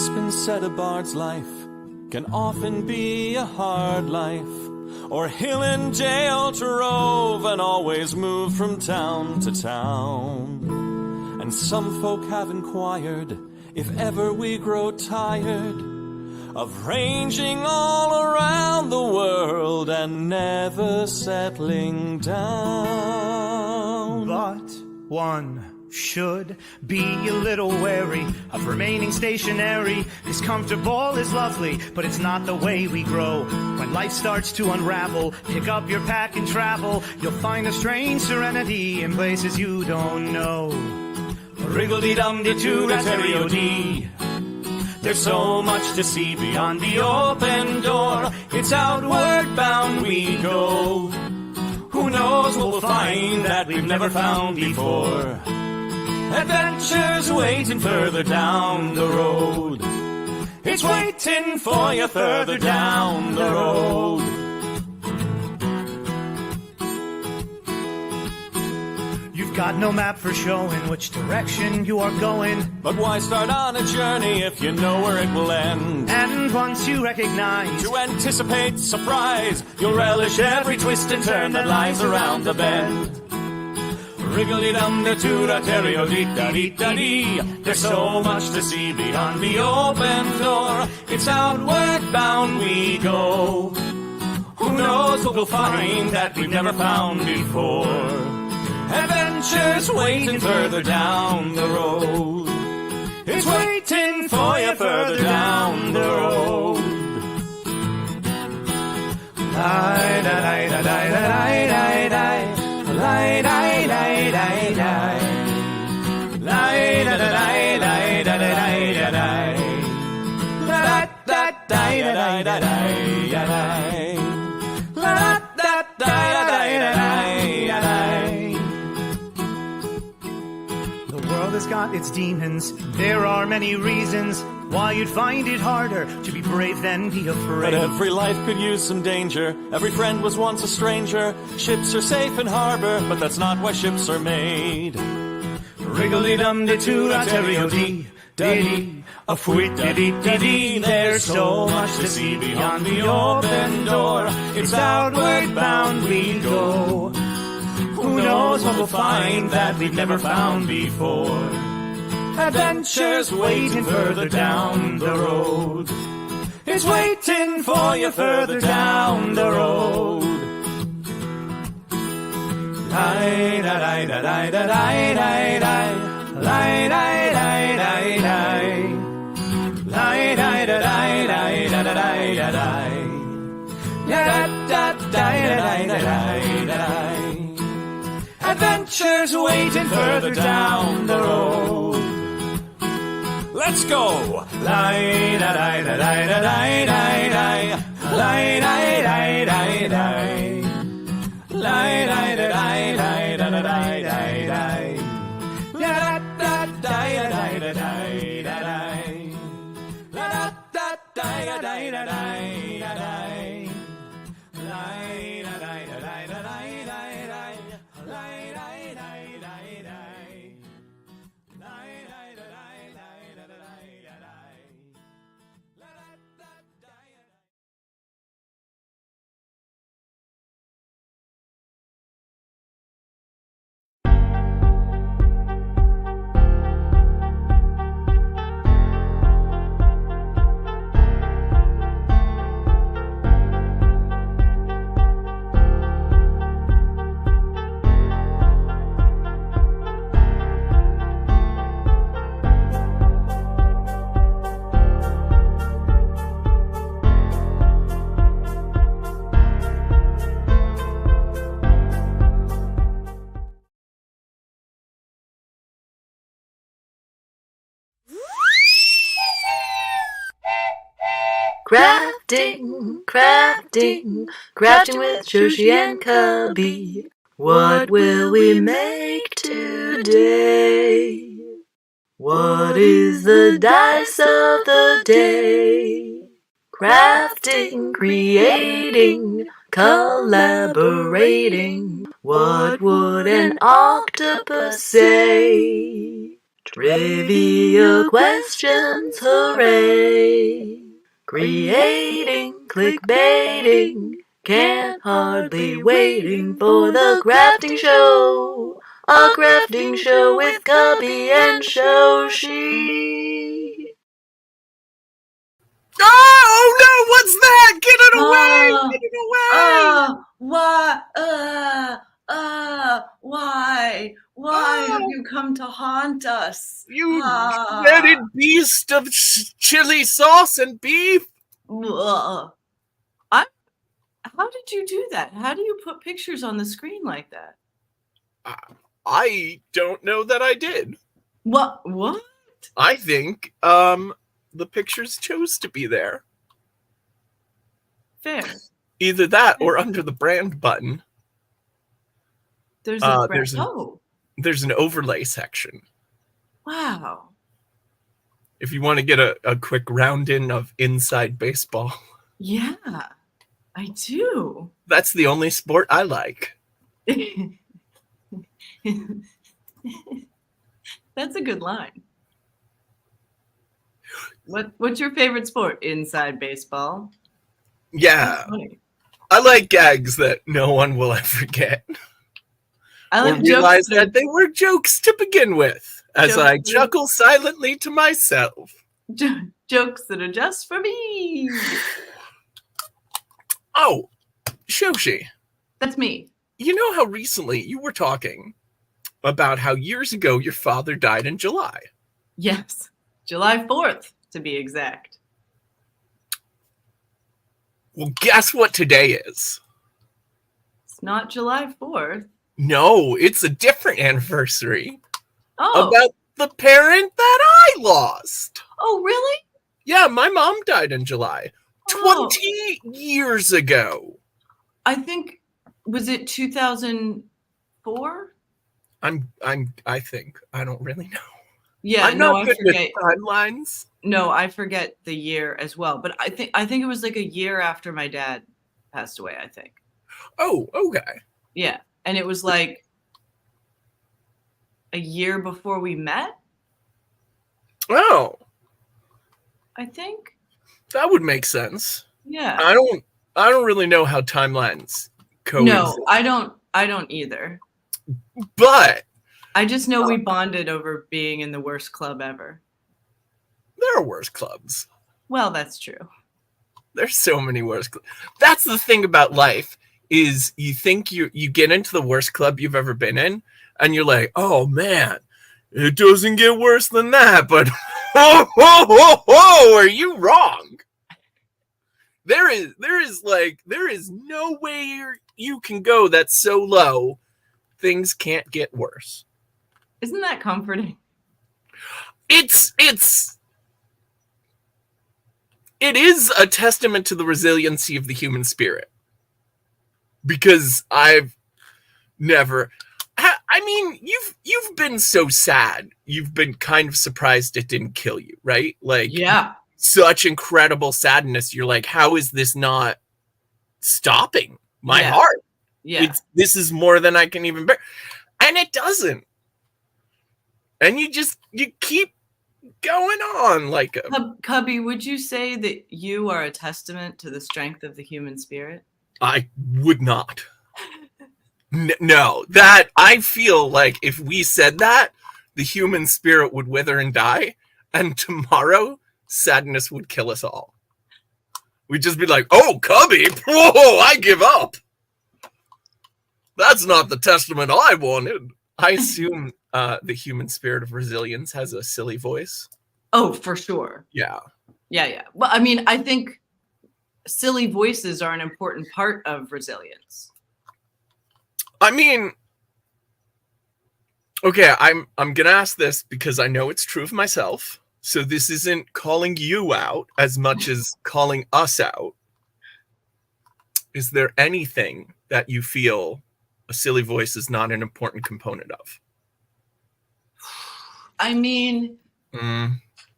It's been said a bard's life can often be a hard life, or hill and jail to rove and always move from town to town. And some folk have inquired if ever we grow tired of ranging all around the world and never settling down. But one should be a little wary of remaining stationary. 'Cause comfortable is lovely, but it's not the way we grow. When life starts to unravel, pick up your pack and travel. You'll find a strange serenity in places you don't know. Wriggle-dee-dum-dee-doo-da-terry-o-dee. There's so much to see beyond the open door. It's outward bound we go. Who knows what we'll find that we've never found before. Adventures waiting further down the road. It's waiting for you further down the road. You've got no map for showing which direction you are going. But why start on a journey if you know where it will end? And once you recognize, to anticipate surprise, you'll relish every twist and turn that lies around the bend. Wriggle-dee-dum-dee-doo-da-terry-o-dee-da-dee-da-dee. There's so much to see beyond the open door. It's outward bound we go. Who knows what we'll find that we've never found before. Adventures waiting further down the road. It's waiting for you further down the road. The world has got its demons. There are many reasons why you'd find it harder to be brave than be afraid. But every life could use some danger. Every friend was once a stranger. Ships are safe in harbor, but that's not why ships are made. Wriggle-dee-dum-dee-doo-da-terry-o-dee, da-dee, a fwit-da-dee-da-dee. There's so much to see beyond the open door. It's outward bound we go. Who knows what we'll find that we've never found before. Adventures waiting further down the road. It's waiting for you further down the road. Adventures waiting further down the road. Let's go! Crafting, crafting, crafting with Joshi and Cubby. What will we make today? What is the dice of the day? Crafting, creating, collaborating. What would an octopus say? Trivia questions, hooray! Creating, clickbaiting, can't hardly waiting for the crafting show. A crafting show with Cubby and Shoshi. Oh no, what's that? Get it away! Get it away! Why have you come to haunt us? You dreaded beast of chili sauce and beef! How did you do that? How do you put pictures on the screen like that? I don't know that I did. What? I think the pictures chose to be there. Fair. Either that or under the brand button. There's a there's an overlay section. Wow. If you want to get a quick round in of inside baseball. Yeah, I do. That's the only sport I like. That's a good line. What's your favorite sport? Inside baseball. Yeah. I like gags that no one will ever get. I like realize that they were jokes to begin with, as I chuckle silently to myself. Jokes that are just for me. Oh, Shoshi. That's me. You know how recently you were talking about how years ago your father died in July? Yes. July 4th, to be exact. Well, guess what today is? It's not July 4th. No, it's a different anniversary. Oh. About the parent that I lost. Oh, really? Yeah, my mom died in July. 20 years ago. I think, was it 2004? I think. I don't really know. Yeah, I'm not good with timelines. No, I forget the year as well. But I think it was like a year after my dad passed away, I think. Oh, okay. Yeah. And it was like a year before we met. Oh. I think. That would make sense. Yeah. I don't really know how timelines coexist. No, I don't either. But I just know we bonded over being in the worst club ever. There are worse clubs. Well, that's true. There's so many worse clubs. That's the thing about life, is you think you get into the worst club you've ever been in, and you're like, oh man, it doesn't get worse than that, but are you wrong? There is no way you can go that's so low, things can't get worse. Isn't that comforting? It is a testament to the resiliency of the human spirit. Because I've never, I mean, you've been so sad. You've been kind of surprised it didn't kill you, right? Like, yeah, such incredible sadness. You're like, how is this not stopping my heart? Yeah, this is more than I can even bear, and it doesn't. And you keep going on like a Cubby. Would you say that you are a testament to the strength of the human spirit? I would not. No, that I feel like if we said that, the human spirit would wither and die, and tomorrow sadness would kill us all. We'd just be like, oh, Cubby, whoa, I give up. That's not the testament I wanted. I assume the human spirit of resilience has a silly voice. Oh, for sure. Yeah. Yeah. Well, I mean, I think silly voices are an important part of resilience. I mean, okay, I'm gonna ask this because I know it's true of myself. So this isn't calling you out as much as calling us out. Is there anything that you feel a silly voice is not an important component of? I mean,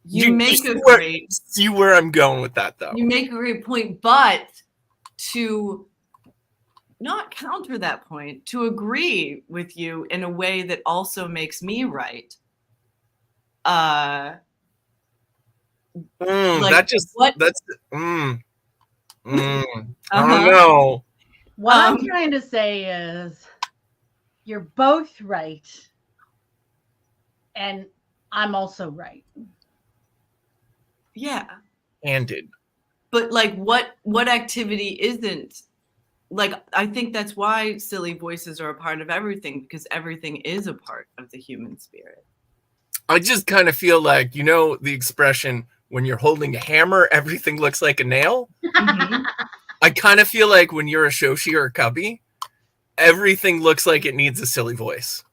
you make a great... See where I'm going with that, though. You make a great point, but to not counter that point, to agree with you in a way that also makes me right, like that just what? that's I don't Uh-huh. know. What I'm trying to say is you're both right. And I'm also right. Yeah. Handed. But like what activity isn't? Like, I think that's why silly voices are a part of everything, because everything is a part of the human spirit. I just kind of feel like, you know, the expression, when you're holding a hammer, everything looks like a nail. Mhm. I kind of feel like when you're a shoshi or a cubby, everything looks like it needs a silly voice.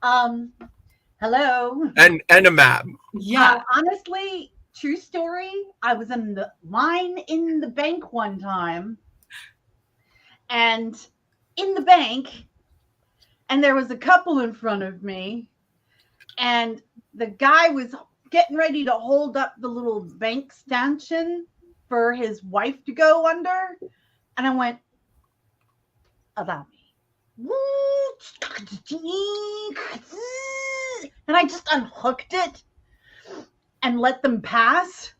Hello. And a map. Yeah. Honestly, true story. I was in the line in the bank one time, and in the bank, and there was a couple in front of me, and the guy was getting ready to hold up the little bank stanchion for his wife to go under, and I went, allow me. And I just unhooked it and let them pass.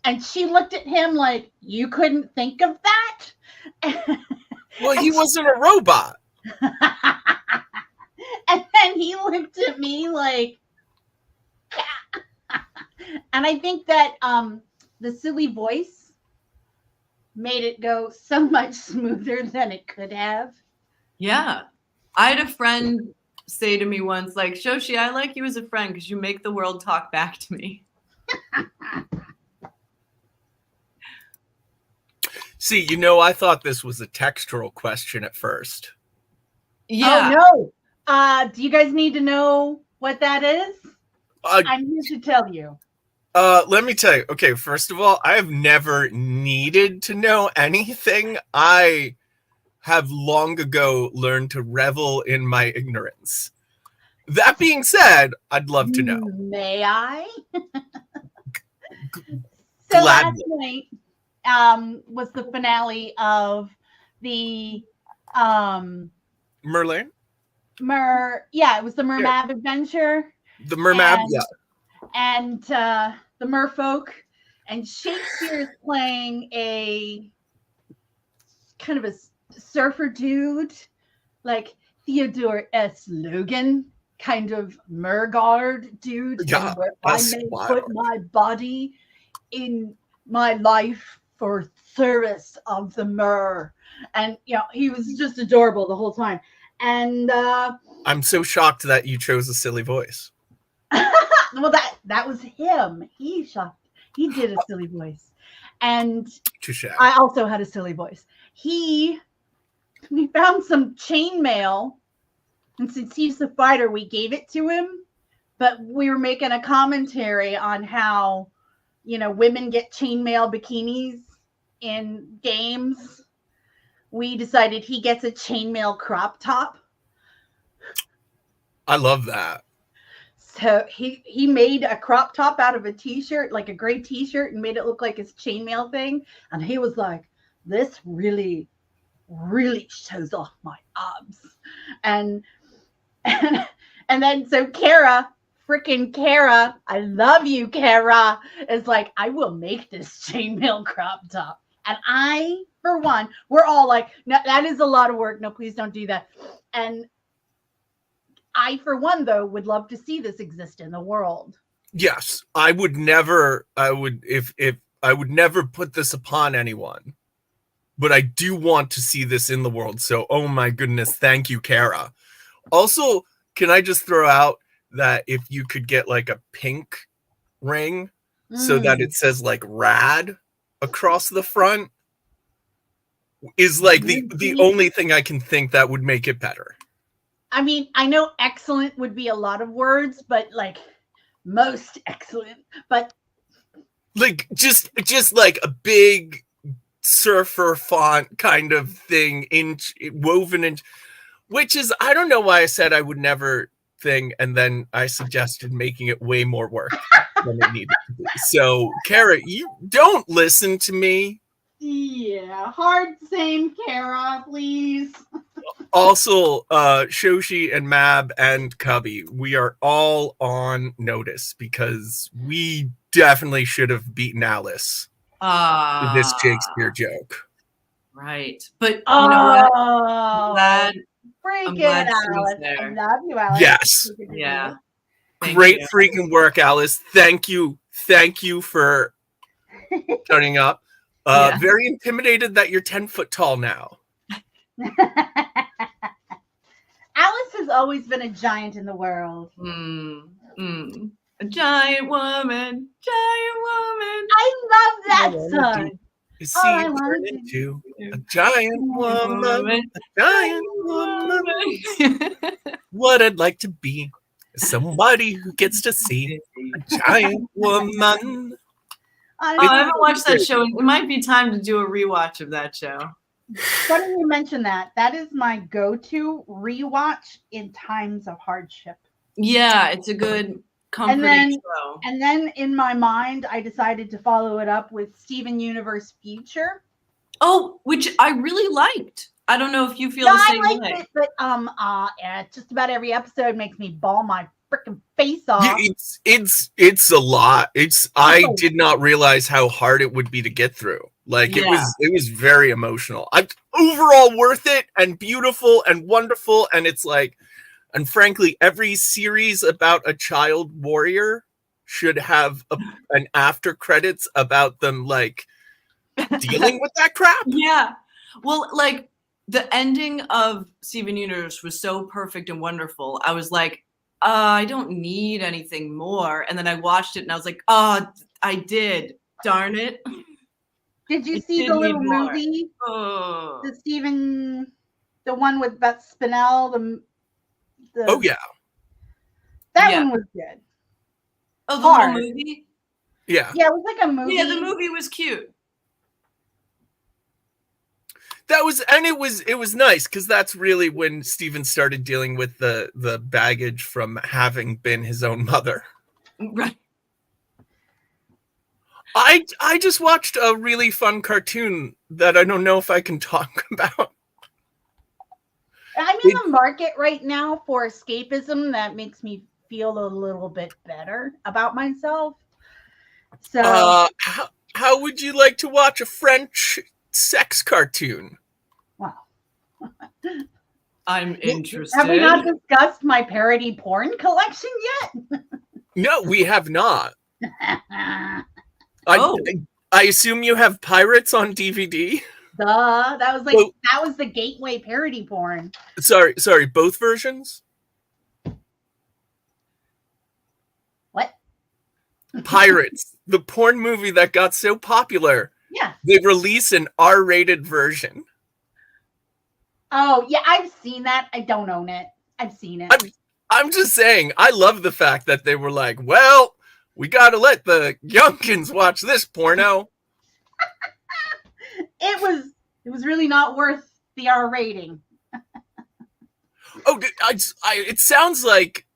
And she looked at him like, you couldn't think of that? Well, he wasn't a robot. And then he looked at me like, and I think that the silly voice made it go so much smoother than it could have. Yeah. I had a friend say to me once, like, Shoshi, I like you as a friend because you make the world talk back to me. See, you know, I thought this was a textural question at first. Yeah. Oh, no. Do you guys need to know what that is? I'm here to tell you. Let me tell you. Okay, first of all, I have never needed to know anything. I have long ago learned to revel in my ignorance. That being said, I'd love to know. May I? So last night was the finale of the Merlin? it was the Mermab adventure. The Mermab, yeah. And the merfolk, and Shakespeare is playing a kind of a surfer dude, like Theodore S. Logan, kind of Mergard dude. Yeah, where I may put my body in my life for service of the Mer. And you know, he was just adorable the whole time. And I'm so shocked that you chose a silly voice. well, that was him. He did a silly voice. And Touché. I also had a silly voice. We found some chainmail, and since he's the fighter, we gave it to him. But we were making a commentary on how, you know, women get chainmail bikinis in games. We decided he gets a chainmail crop top. I love that. So he made a crop top out of a t-shirt, like a gray t-shirt, and made it look like his chainmail thing. And he was like, this really, really shows off my abs. And then so Kara, I love you, Kara, is like, I will make this chainmail crop top. And I, for one, we're all like, no, that is a lot of work. No, please don't do that. And I, for one, though, would love to see this exist in the world. Yes, I would never put this upon anyone, but I do want to see this in the world. So, oh my goodness, thank you, Kara. Also, can I just throw out that if you could get like a pink ring so that it says like rad across the front is like the only thing I can think that would make it better. I mean, I know excellent would be a lot of words, but like most excellent, but like just like a big surfer font kind of thing woven in, which is, I don't know why I said I would never thing, and then I suggested making it way more work than it needed to be. So, Kara, you don't listen to me. Yeah, hard same, Kara, please. Also, Shoshi and Mab and Cubby, we are all on notice because we definitely should have beaten Alice with this Shakespeare joke. Right. But you know what? Oh, I'm freaking glad she was Alice. I there. love you, Alice. Yes. Yeah. Thank Great you. freaking work, Alice. Thank you for turning up. Yeah. Very intimidated that you're 10 foot tall now. Alice has always been a giant in the world. A giant woman. I love that song. You All see, I turn wanna into a giant woman. A giant woman. What I'd like to be is somebody who gets to see a giant woman. I haven't watched that show. It might be time to do a rewatch of that show. Funny you mention that. That is my go-to rewatch in times of hardship. Yeah, it's a good comforting show. And then in my mind, I decided to follow it up with Steven Universe Future. Oh, which I really liked. I don't know if you feel the same way. I liked it, but just about every episode makes me bawl my freaking face off. Yeah, it's a lot. I did not realize how hard it would be to get through. Like it was very emotional. Overall worth it and beautiful and wonderful. And it's like, and frankly, every series about a child warrior should have an after credits about them like dealing with that crap. Yeah. Well, like the ending of Steven Universe was so perfect and wonderful. I was like, I don't need anything more. And then I watched it and I was like, oh, I did. Darn it. Did you see the little movie? Oh. The one with Beth Spinell? Oh, yeah. That one was good. Oh, the little movie? Yeah. Yeah, it was like a movie. Yeah, the movie was cute. It was nice because that's really when Steven started dealing with the baggage from having been his own mother. Right. I just watched a really fun cartoon that I don't know if I can talk about. I'm in the market right now for escapism that makes me feel a little bit better about myself. So how would you like to watch a French sex cartoon? Wow. I'm interested. Have we not discussed my parody porn collection yet? No, we have not. I assume you have Pirates on DVD? Duh. That was the gateway parody porn. Sorry, both versions? What? Pirates, the porn movie that got so popular. Yeah. They release an R-rated version. Oh, yeah, I've seen that. I don't own it. I've seen it. I'm just saying, I love the fact that they were like, well, we got to let the youngkins watch this porno. It was really not worth the R rating. Oh, it sounds like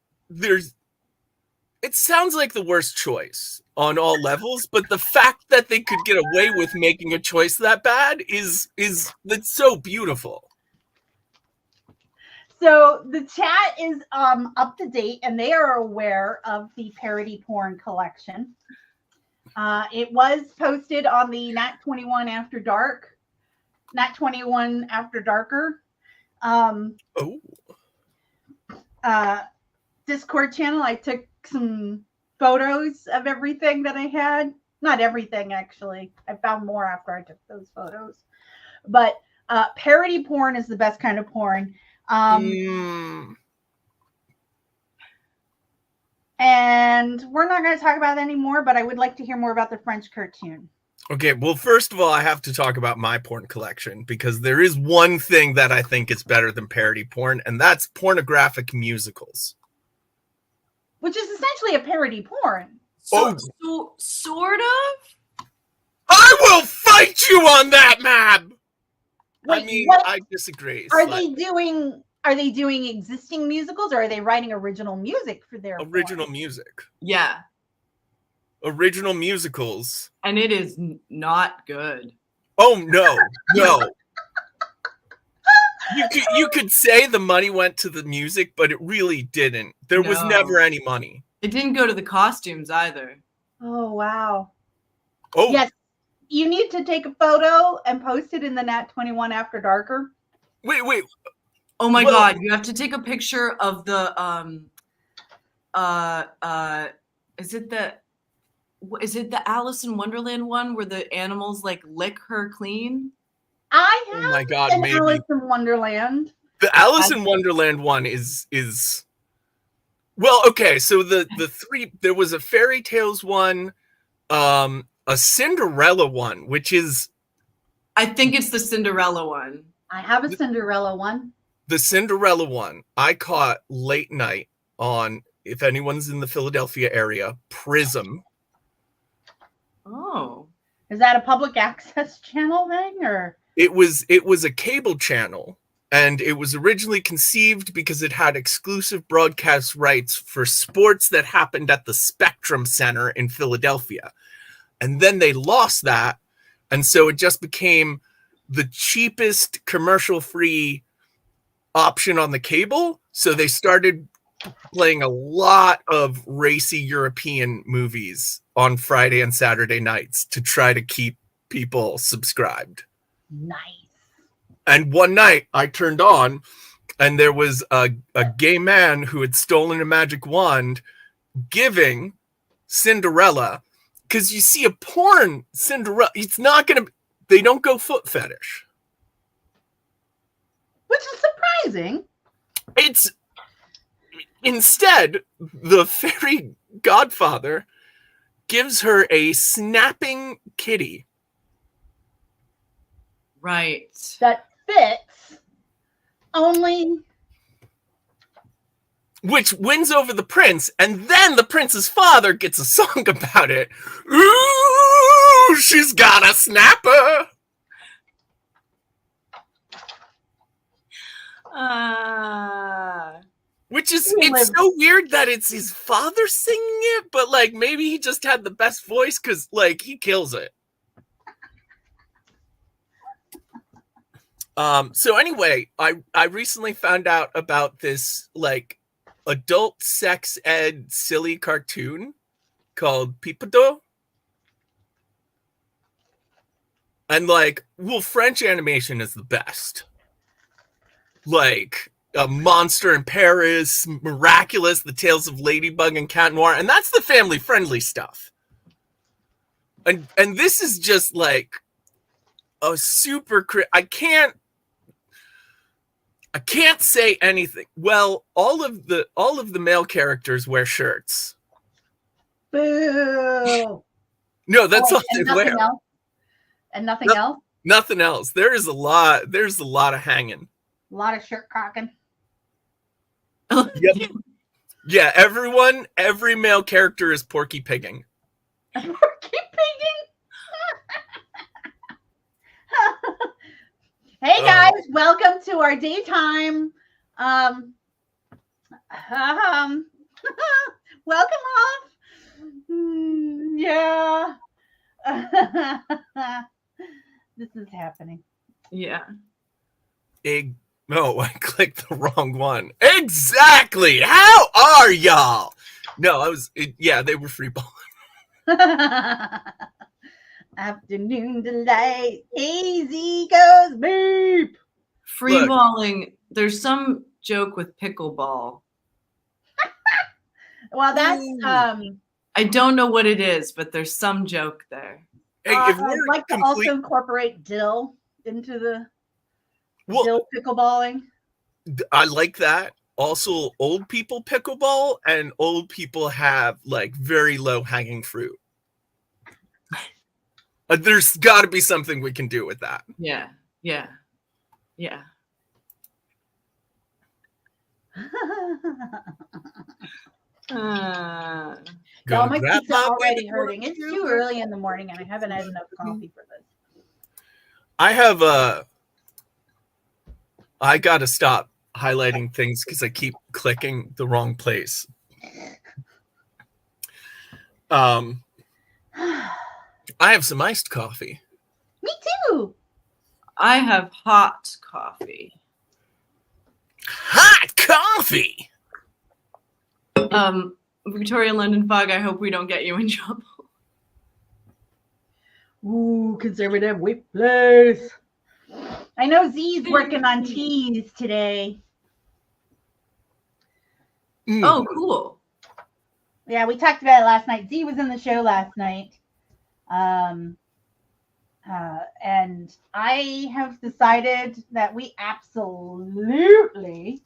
it sounds like the worst choice on all levels, but the fact that they could get away with making a choice that bad is that's so beautiful. So the chat is up to date and they are aware of the parody porn collection. It was posted on the Nat 21 After Dark, Nat 21 After Darker Discord channel. I took some photos of everything that I had. Not everything, actually. I found more after I took those photos. But parody porn is the best kind of porn. And we're not going to talk about that anymore, but I would like to hear more about the French cartoon. Okay, well, first of all, I have to talk about my porn collection because there is one thing that I think is better than parody porn, and that's pornographic musicals. Which is essentially a parody porn. So sort of? I will fight you on that, Mab! Wait, I mean, I disagree. Are they doing existing musicals, or are they writing original music for their original porn? music? Yeah. Original musicals. And it is not good. Oh no. You could say the money went to the music, but it really didn't. There was No. never any money. It didn't go to the costumes either. Oh wow. Oh, Yes. You need to take a photo and post it in the Nat 21 After Darker. wait. Oh my Well- God! You have to take a picture of the Is it the Alice in Wonderland one where the animals like lick her clean? I Oh have my God, an maybe. Alice in Wonderland. The Alice in Wonderland one is well, okay, so the three, there was a Fairy Tales one, a Cinderella one, which is I think it's the Cinderella one. I have a Cinderella one. the Cinderella one I caught late night on, if anyone's in the Philadelphia area, Prism. Oh. Is that a public access channel thing or? It was a cable channel, and it was originally conceived because it had exclusive broadcast rights for sports that happened at the Spectrum Center in Philadelphia. And then they lost that, and so it just became the cheapest commercial-free option on the cable. So they started playing a lot of racy European movies on Friday and Saturday nights to try to keep people subscribed. Nice. And one night I turned on, and there was a gay man who had stolen a magic wand giving Cinderella, because you see a porn Cinderella, it's not going to, they don't go foot fetish. Which is surprising. It's, instead, the fairy godfather gives her a snapping kitty. Right. That fits only. Which wins over the prince, and then the prince's father gets a song about it. Ooh, she's got a snapper. Which is, it's so weird that it's his father singing it, but like maybe he just had the best voice because like he kills it. So anyway, I recently found out about this like adult sex ed silly cartoon called Pipado. And like, well, French animation is the best. Like a Monster in Paris, Miraculous, The Tales of Ladybug and Cat Noir, and that's the family friendly stuff. And this is just like a super I can't say anything. Well, all of the male characters wear shirts. Boo. No, that's all they wear. Else? And nothing else? Nothing else. There's a lot of hanging. A lot of shirt cocking. Yep. Yeah, every male character is Porky Pigging. Porky Pigging? Hey guys, welcome to our daytime. Welcome off. Yeah. This is happening. Yeah. No, I clicked the wrong one. Exactly. How are y'all? No, they were free balling. Afternoon delight, hazy goes beep. Free balling. There's some joke with pickleball. Well, that's I don't know what it is, but there's some joke there. Hey, if I'd like to also incorporate dill into the dill pickleballing. I like that. Also, old people pickleball, and old people have like very low hanging fruit. There's got to be something we can do with that. Yeah. No, my feet are already hurting. It's too early in the morning, and I haven't had enough coffee for this. I got to stop highlighting things because I keep clicking the wrong place. I have some iced coffee. Me too. I have hot coffee. Hot coffee. Victoria London Fog, I hope we don't get you in trouble. Ooh, conservative whip place. I know Z's working on teas today. Oh, cool. Yeah, we talked about it last night. Z was in the show last night. And I have decided that we absolutely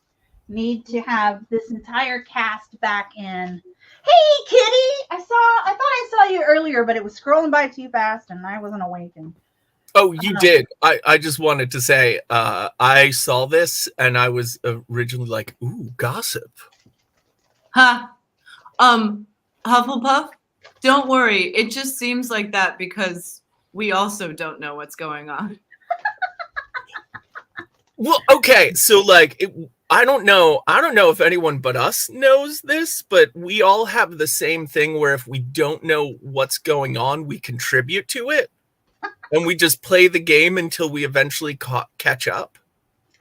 need to have this entire cast back in. Hey, Kitty! I thought I saw you earlier, but it was scrolling by too fast and I wasn't awakened. Oh, you did. I just wanted to say, I saw this and I was originally like, ooh, gossip. Huh. Hufflepuff, don't worry. It just seems like that because we also don't know what's going on. Well, okay, so like, I don't know if anyone but us knows this, but we all have the same thing where if we don't know what's going on, we contribute to it, and we just play the game until we eventually catch up.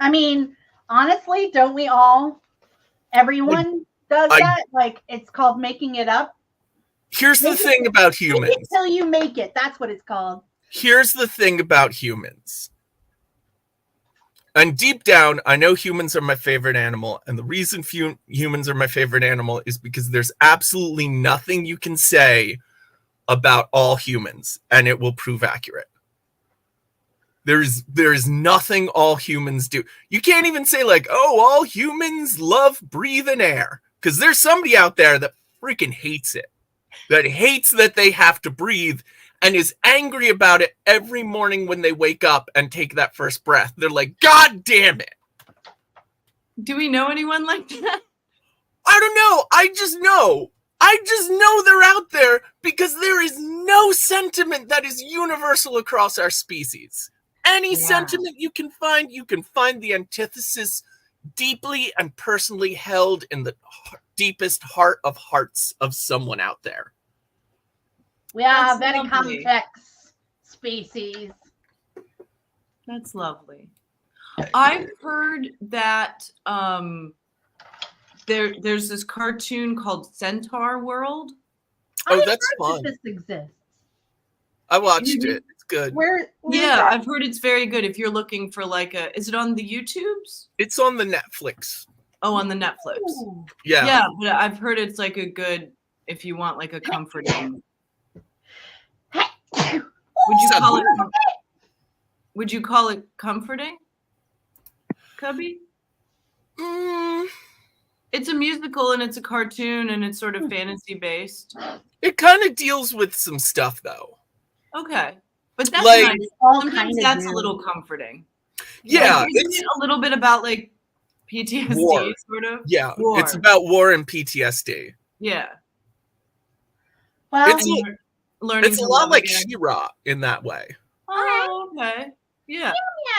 I mean, honestly, don't we all? Everyone does that. Like, it's called making it up. Here's the thing about humans. Make it till you make it. That's what it's called. Here's the thing about humans. And deep down, I know humans are my favorite animal. And the reason humans are my favorite animal is because there's absolutely nothing you can say about all humans, and it will prove accurate. There is nothing all humans do. You can't even say like, oh, all humans love breathing air. Because there's somebody out there that freaking hates it. That hates that they have to breathe and is angry about it every morning when they wake up and take that first breath. They're like, God damn it. Do we know anyone like that? I don't know. I just know they're out there because there is no sentiment that is universal across our species. Any sentiment you can find the antithesis deeply and personally held in the deepest heart of hearts of someone out there. We are That's very lovely. complex species. That's lovely. I've heard that there's this cartoon called Centaur World. Oh, that's fun. This exists. I watched it. It's good. Where Yeah, I've heard it's very good. If you're looking for like is it on the YouTubes? It's on the Netflix. Oh, on the Netflix. Ooh. Yeah. Yeah, but I've heard it's like a good if you want like a comforting. Would you call it comforting? Cubby? It's a musical and it's a cartoon and it's sort of fantasy based. It kind of deals with some stuff though. Okay. But that's Like, nice. Sometimes that's a little comforting. Yeah. Like, isn't it a little bit about like PTSD war. sort of? Yeah. War. It's about war and PTSD. Yeah. Well, It's a lot like She-Ra in that way. Oh, okay. Yeah.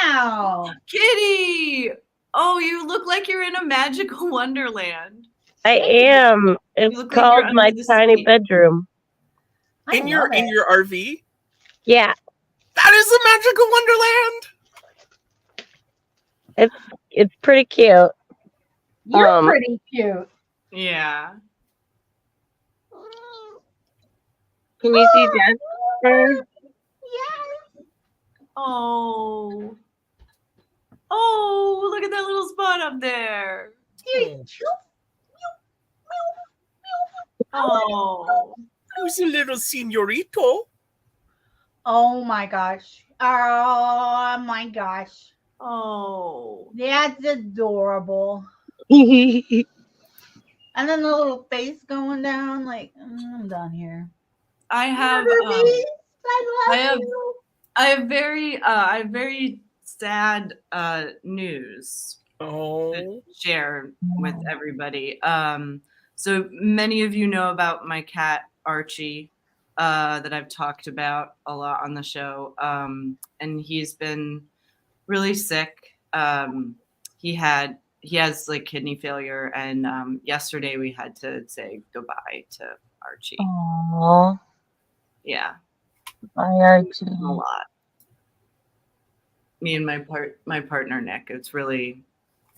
meow. Kitty! Oh, you look like you're in a magical wonderland. I am. It's look like called you're my under the tiny sea. bedroom. In your RV? Yeah, That is a magical wonderland. it's pretty cute. You're pretty cute. Yeah. Can you see Jasper? Yes. Oh. Oh, look at that little spot up there. Oh. Who's a little señorito? Oh my gosh. Oh my gosh. Oh. That's adorable. Yeah. And then the little face going down, like, I'm done here. I have I have very sad news to share with everybody. So many of you know about my cat Archie that I've talked about a lot on the show, and he's been really sick. He has like kidney failure, and yesterday we had to say goodbye to Archie. Aww. Yeah, Bye, Archie. a lot. me and my partner Nick. It's really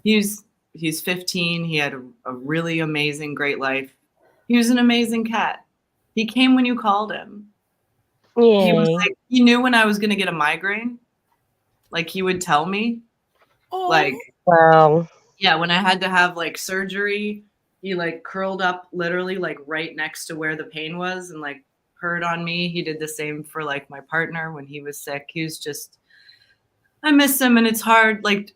he's 15. He had a really amazing, great life. He was an amazing cat. He came when you called him. He was Yay. like, he knew when I was gonna get a migraine. Like he would tell me. Like, Wow. yeah, when I had to have like surgery, he like curled up literally like right next to where the pain was and like purred on me. He did the same for like my partner when he was sick. He was just, I miss him, and it's hard. Like,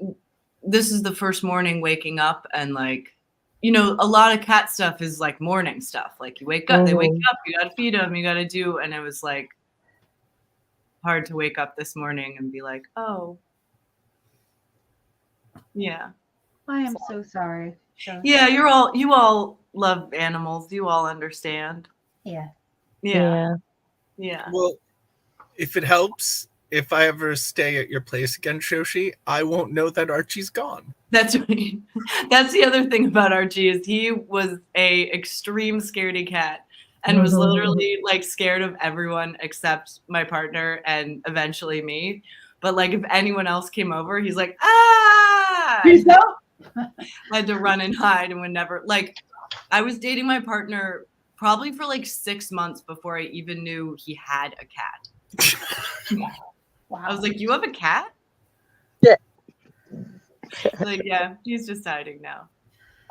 this is the first morning waking up, and like, you know, a lot of cat stuff is like morning stuff. Like you wake up, they wake up, you gotta feed them, you gotta do, and it was like hard to wake up this morning and be like, oh, yeah. I am so sorry. So, Yeah, you all love animals. You all understand. yeah. Yeah. Yeah. Well, if it helps, if I ever stay at your place again, Shoshi, I won't know that Archie's gone. That's right. That's the other thing about Archie is he was a extreme scaredy cat and was literally like scared of everyone except my partner and eventually me. But like if anyone else came over, he's like, ah! You know? I had to run and hide and would never like I was dating my partner probably for like 6 months before I even knew he had a cat. Wow. I was like, you have a cat? Yeah. Like, yeah, he's just hiding now.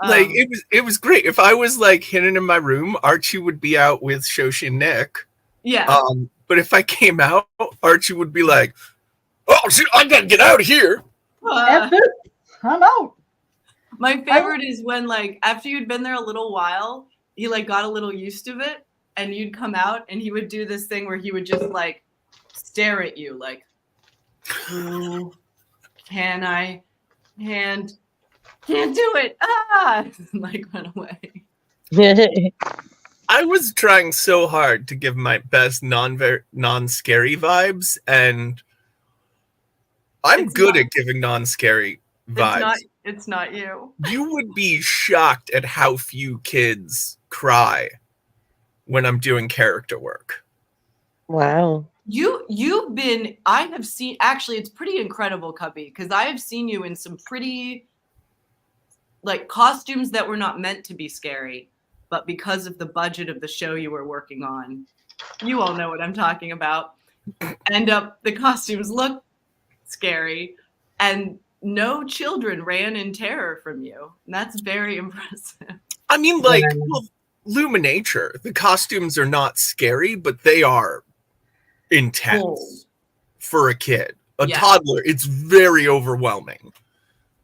Like it was great. If I was like hidden in my room, Archie would be out with Shoshi and Nick. Yeah. But if I came out, Archie would be like, "Oh, shit, I gotta get out of here." F it. I'm out. My favorite is when like after you'd been there a little while, he like got a little used to it, and you'd come out and he would do this thing where he would just like stare at you like, "Who can I hand? Can't do it. Ah!" Like run away. I was trying so hard to give my best non-scary vibes, and I'm It's good not- at giving non-scary vibes. It's not you. You would be shocked at how few kids cry when I'm doing character work. Wow. You've been, I have seen, actually it's pretty incredible, Cubby, because I have seen you in some pretty like costumes that were not meant to be scary, but because of the budget of the show you were working on, you all know what I'm talking about. The costumes look scary, and no children ran in terror from you. And that's very impressive. I mean, like, well, Luminature, the costumes are not scary, but they are intense Cool. for a kid. A Yeah. toddler, it's very overwhelming.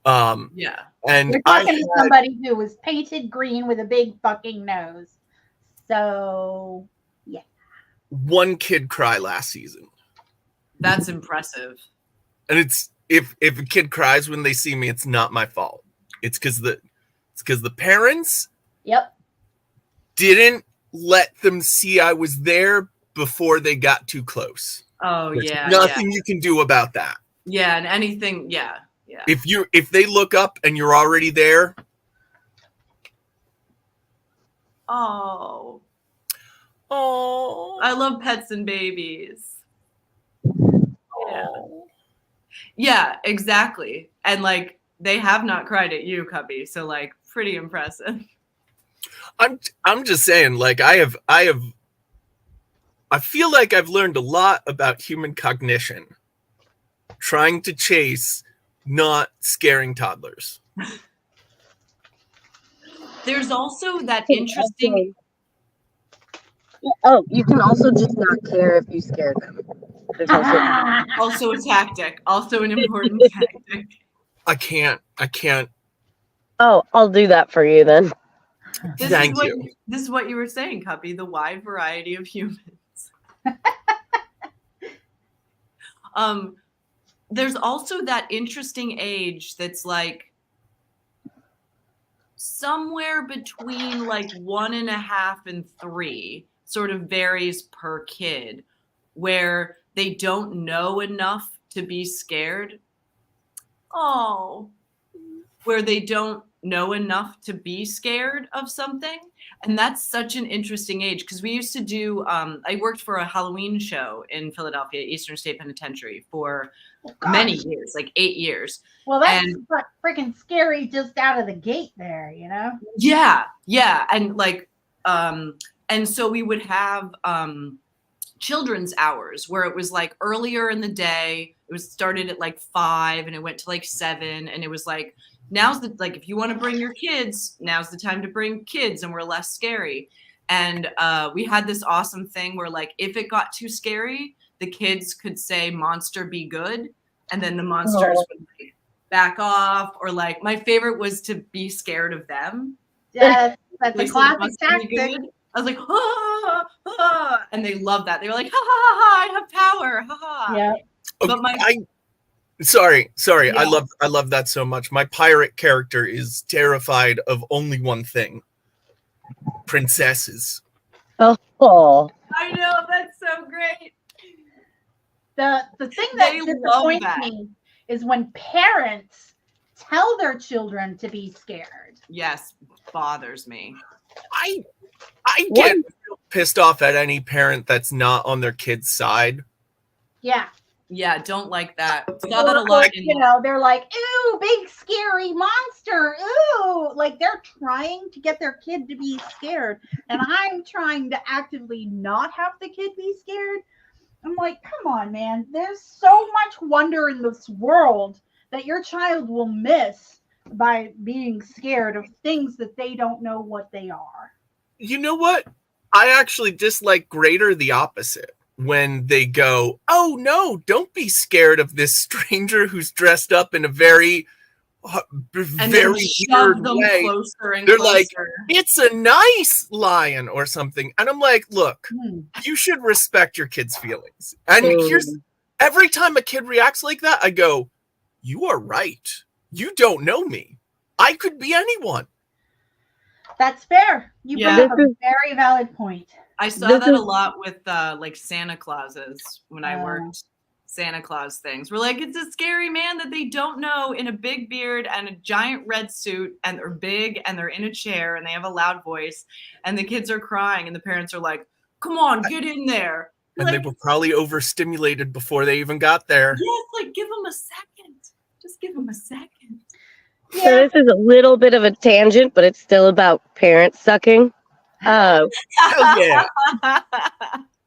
Yeah. And You're I talking to somebody who was painted green with a big fucking nose. So, yeah. one kid cry last season. That's impressive. And it's if a kid cries when they see me, it's not my fault. It's because the parents Yep. didn't let them see I was there before they got too close. Oh, There's yeah. nothing you can do about that. Yeah. And anything. Yeah. Yeah. If they look up and you're already there, Oh, oh, I love pets and babies. Yeah. Yeah, exactly. And like they have not cried at you, Cubby. So like pretty impressive. I'm just saying, like I feel like I've learned a lot about human cognition trying to chase not scaring toddlers. There's also that interesting. Oh, you can also just not care if you scare them. There's also Also a tactic. Also an important tactic. I can't. Oh, I'll do that for you then. Thank you. This is what you were saying, Cubby. The wide variety of humans. There's also that interesting age that's like somewhere between like 1.5 and 3, sort of varies per kid, where they don't know enough to be scared. Oh, where they don't know enough to be scared of something. And that's such an interesting age, because we used to do, I worked for a Halloween show in Philadelphia, Eastern State Penitentiary, for many years, like 8 years. Well, that's freaking scary just out of the gate there, you know? Yeah. And like, and so we would have children's hours where it was like earlier in the day. It was started at like 5 and it went to like 7. And it was like, now's the, like, if you want to bring your kids, now's the time to bring kids and we're less scary. And we had this awesome thing where, like, if it got too scary, the kids could say, "Monster, be good." And then the monsters would like, back off. Or like, my favorite was to be scared of them. Yes, that's a They said, classic "Monster, be tactic. good." I was like, "Ah, ah," and they loved that. They were like, "Ha ha ha ha! I have power, ha ha." Yeah. But my Sorry. Yeah. I love that so much. My pirate character is terrified of only one thing: princesses. Oh, I know, that's so great. The thing that They love disappoints that. me is when parents tell their children to be scared. Yes, bothers me. I get real pissed off at any parent that's not on their kid's side. Yeah. Yeah, don't like that. Saw that a lot. You know, they're like, "Ooh, big scary monster. Ooh." Like, they're trying to get their kid to be scared. And I'm trying to actively not have the kid be scared. I'm like, come on, man. There's so much wonder in this world that your child will miss by being scared of things that they don't know what they are. You know what? I actually dislike greater the opposite. When they go, "Oh no, don't be scared of this stranger who's dressed up in a very and very shove weird them way." closer and They're closer. like, "It's a nice lion," or something. And I'm like, look, you should respect your kid's feelings. And here's, every time a kid reacts like that, I go, "You are right. You don't know me. I could be anyone." That's fair. You bring up a very valid point. I saw that a lot with like Santa Clauses when I worked Santa Claus things. We're like, it's a scary man that they don't know in a big beard and a giant red suit, and they're big and they're in a chair and they have a loud voice, and the kids are crying and the parents are like, "Come on, get in there." And like, they were probably overstimulated before they even got there. Yes, like, give them a second. Just give them a second. So this is a little bit of a tangent, but it's still about parents sucking. Hell yeah.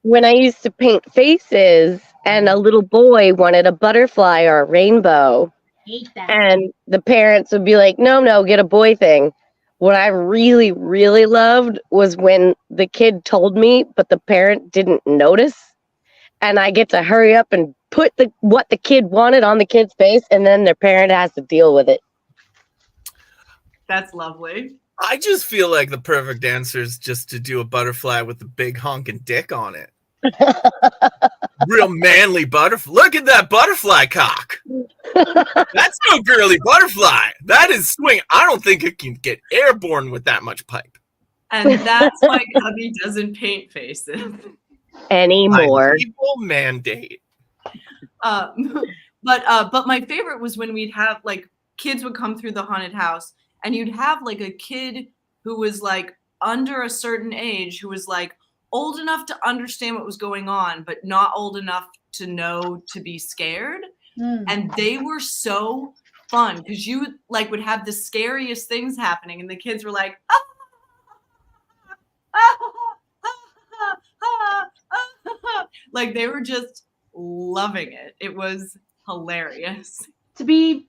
When I used to paint faces and a little boy wanted a butterfly or a rainbow, Hate that. and the parents would be like, no, get a boy thing. What I really, really loved was when the kid told me, but the parent didn't notice. And I get to hurry up and put what the kid wanted on the kid's face, and then their parent has to deal with it. That's lovely. I just feel like the perfect answer is just to do a butterfly with a big honking dick on it. Real manly butterfly. Look at that butterfly cock. That's no girly butterfly. That is swing. I don't think it can get airborne with that much pipe. And that's why Cubby doesn't paint faces anymore. People mandate. But my favorite was when we'd have, like, kids would come through the haunted house, and you'd have like a kid who was like under a certain age, who was like old enough to understand what was going on, but not old enough to know to be scared. And they were so fun because you like would have the scariest things happening, and the kids were like, like they were just loving it. It was hilarious. To be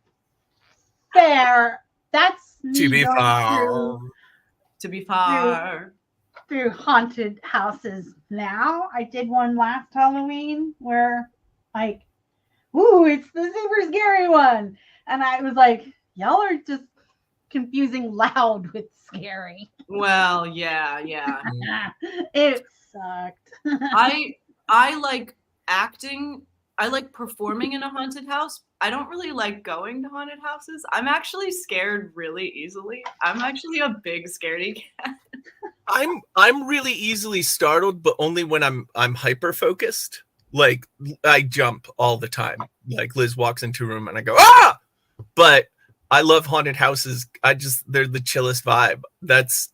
fair, that's To be going fair. To be far. through haunted houses now. I did one last Halloween where, like, ooh, it's the super scary one. And I was like, y'all are just confusing loud with scary. Well, yeah. It sucked. I like acting. I like performing in a haunted house. I don't really like going to haunted houses. I'm actually scared really easily. I'm actually a big scaredy cat. I'm really easily startled, but only when I'm hyper focused. Like I jump all the time. Like Liz walks into a room and I go, "Ah!" But I love haunted houses. They're the chillest vibe.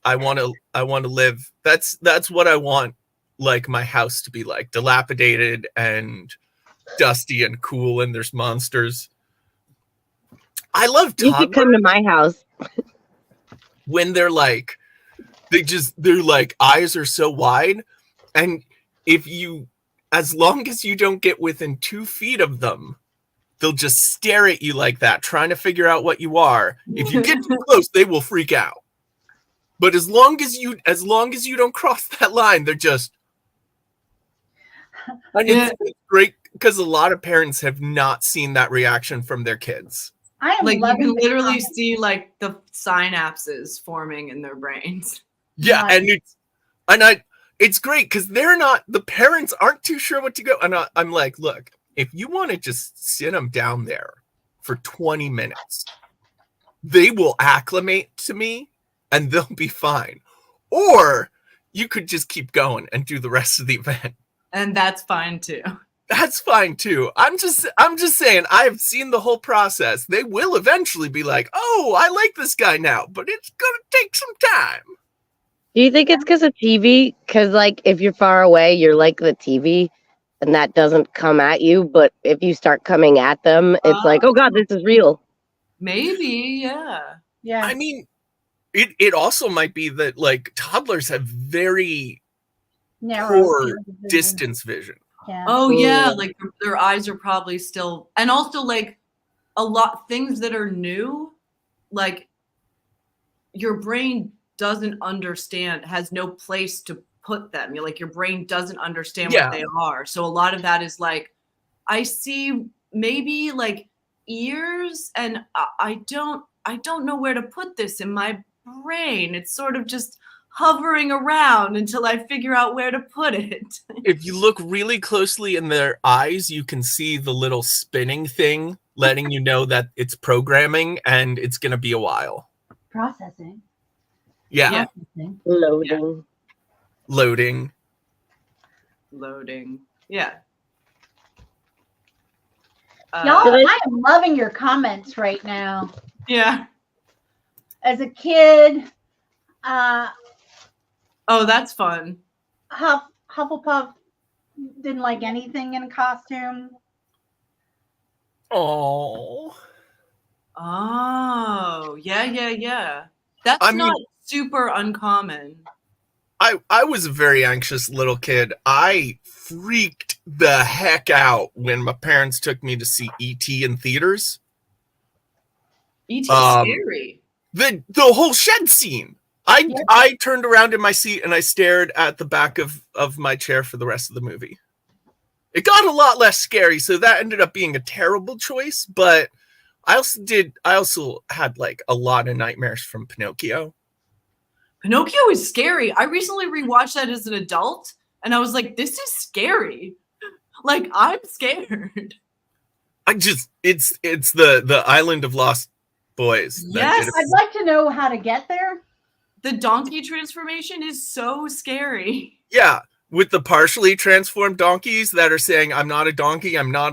I want to live. That's what I want, like, my house to be like, dilapidated and dusty and cool, and there's monsters. I love You should come to toddlers my house. when they're like, their like eyes are so wide, and as long as you don't get within 2 feet of them, they'll just stare at you like that, trying to figure out what you are. If you get too close, they will freak out. But as long as you don't cross that line, they're just. And it's great because a lot of parents have not seen that reaction from their kids. I am Like, you loving can the literally comments. see like the synapses forming in their brains. Yeah, Nice. and it's great because the parents aren't too sure what to go. And I'm like, look, if you want to just sit them down there for 20 minutes, they will acclimate to me and they'll be fine. Or you could just keep going and do the rest of the event. And that's fine too. That's fine too. I'm just saying, I've seen the whole process. They will eventually be like, oh, I like this guy now, but it's gonna take some time. Do you think it's because of TV? Because, like, if you're far away, you're like the TV, and that doesn't come at you. But if you start coming at them, it's like, oh God, this is real. Maybe, yeah. Yeah. I mean, it also might be that, like, toddlers have very Narrow poor field of vision. distance vision. Yeah. Oh yeah, Yeah. like their eyes are probably still, and also like a lot things that are new, like your brain doesn't understand, has no place to put them. You're like, your brain doesn't understand Yeah. what they are. So a lot of that is like, I see maybe like ears, and I don't know where to put this in my brain. It's sort of just hovering around until I figure out where to put it. If you look really closely in their eyes, you can see the little spinning thing letting you know that it's programming and it's going to be a while. Processing. Yeah. Processing. Loading. Loading. Loading. Yeah. Y'all, Did I am loving your comments right now. Yeah. As a kid, Oh, that's fun. Hufflepuff didn't like anything in a costume. Oh. Oh, yeah. That's I mean- not super uncommon. I was a very anxious little kid. I freaked the heck out when my parents took me to see E.T. in theaters. E.T. Um, scary. The whole shed scene. I turned around in my seat and I stared at the back of my chair for the rest of the movie. It got a lot less scary, so that ended up being a terrible choice, but I also had like a lot of nightmares from Pinocchio. Pinocchio is scary. I recently rewatched that as an adult, and I was like, this is scary. Like, I'm scared. It's the Island of Lost Boys. that Yes. did it. I'd like to know how to get there. The donkey transformation is so scary. Yeah, with the partially transformed donkeys that are saying, I'm not a donkey, I'm a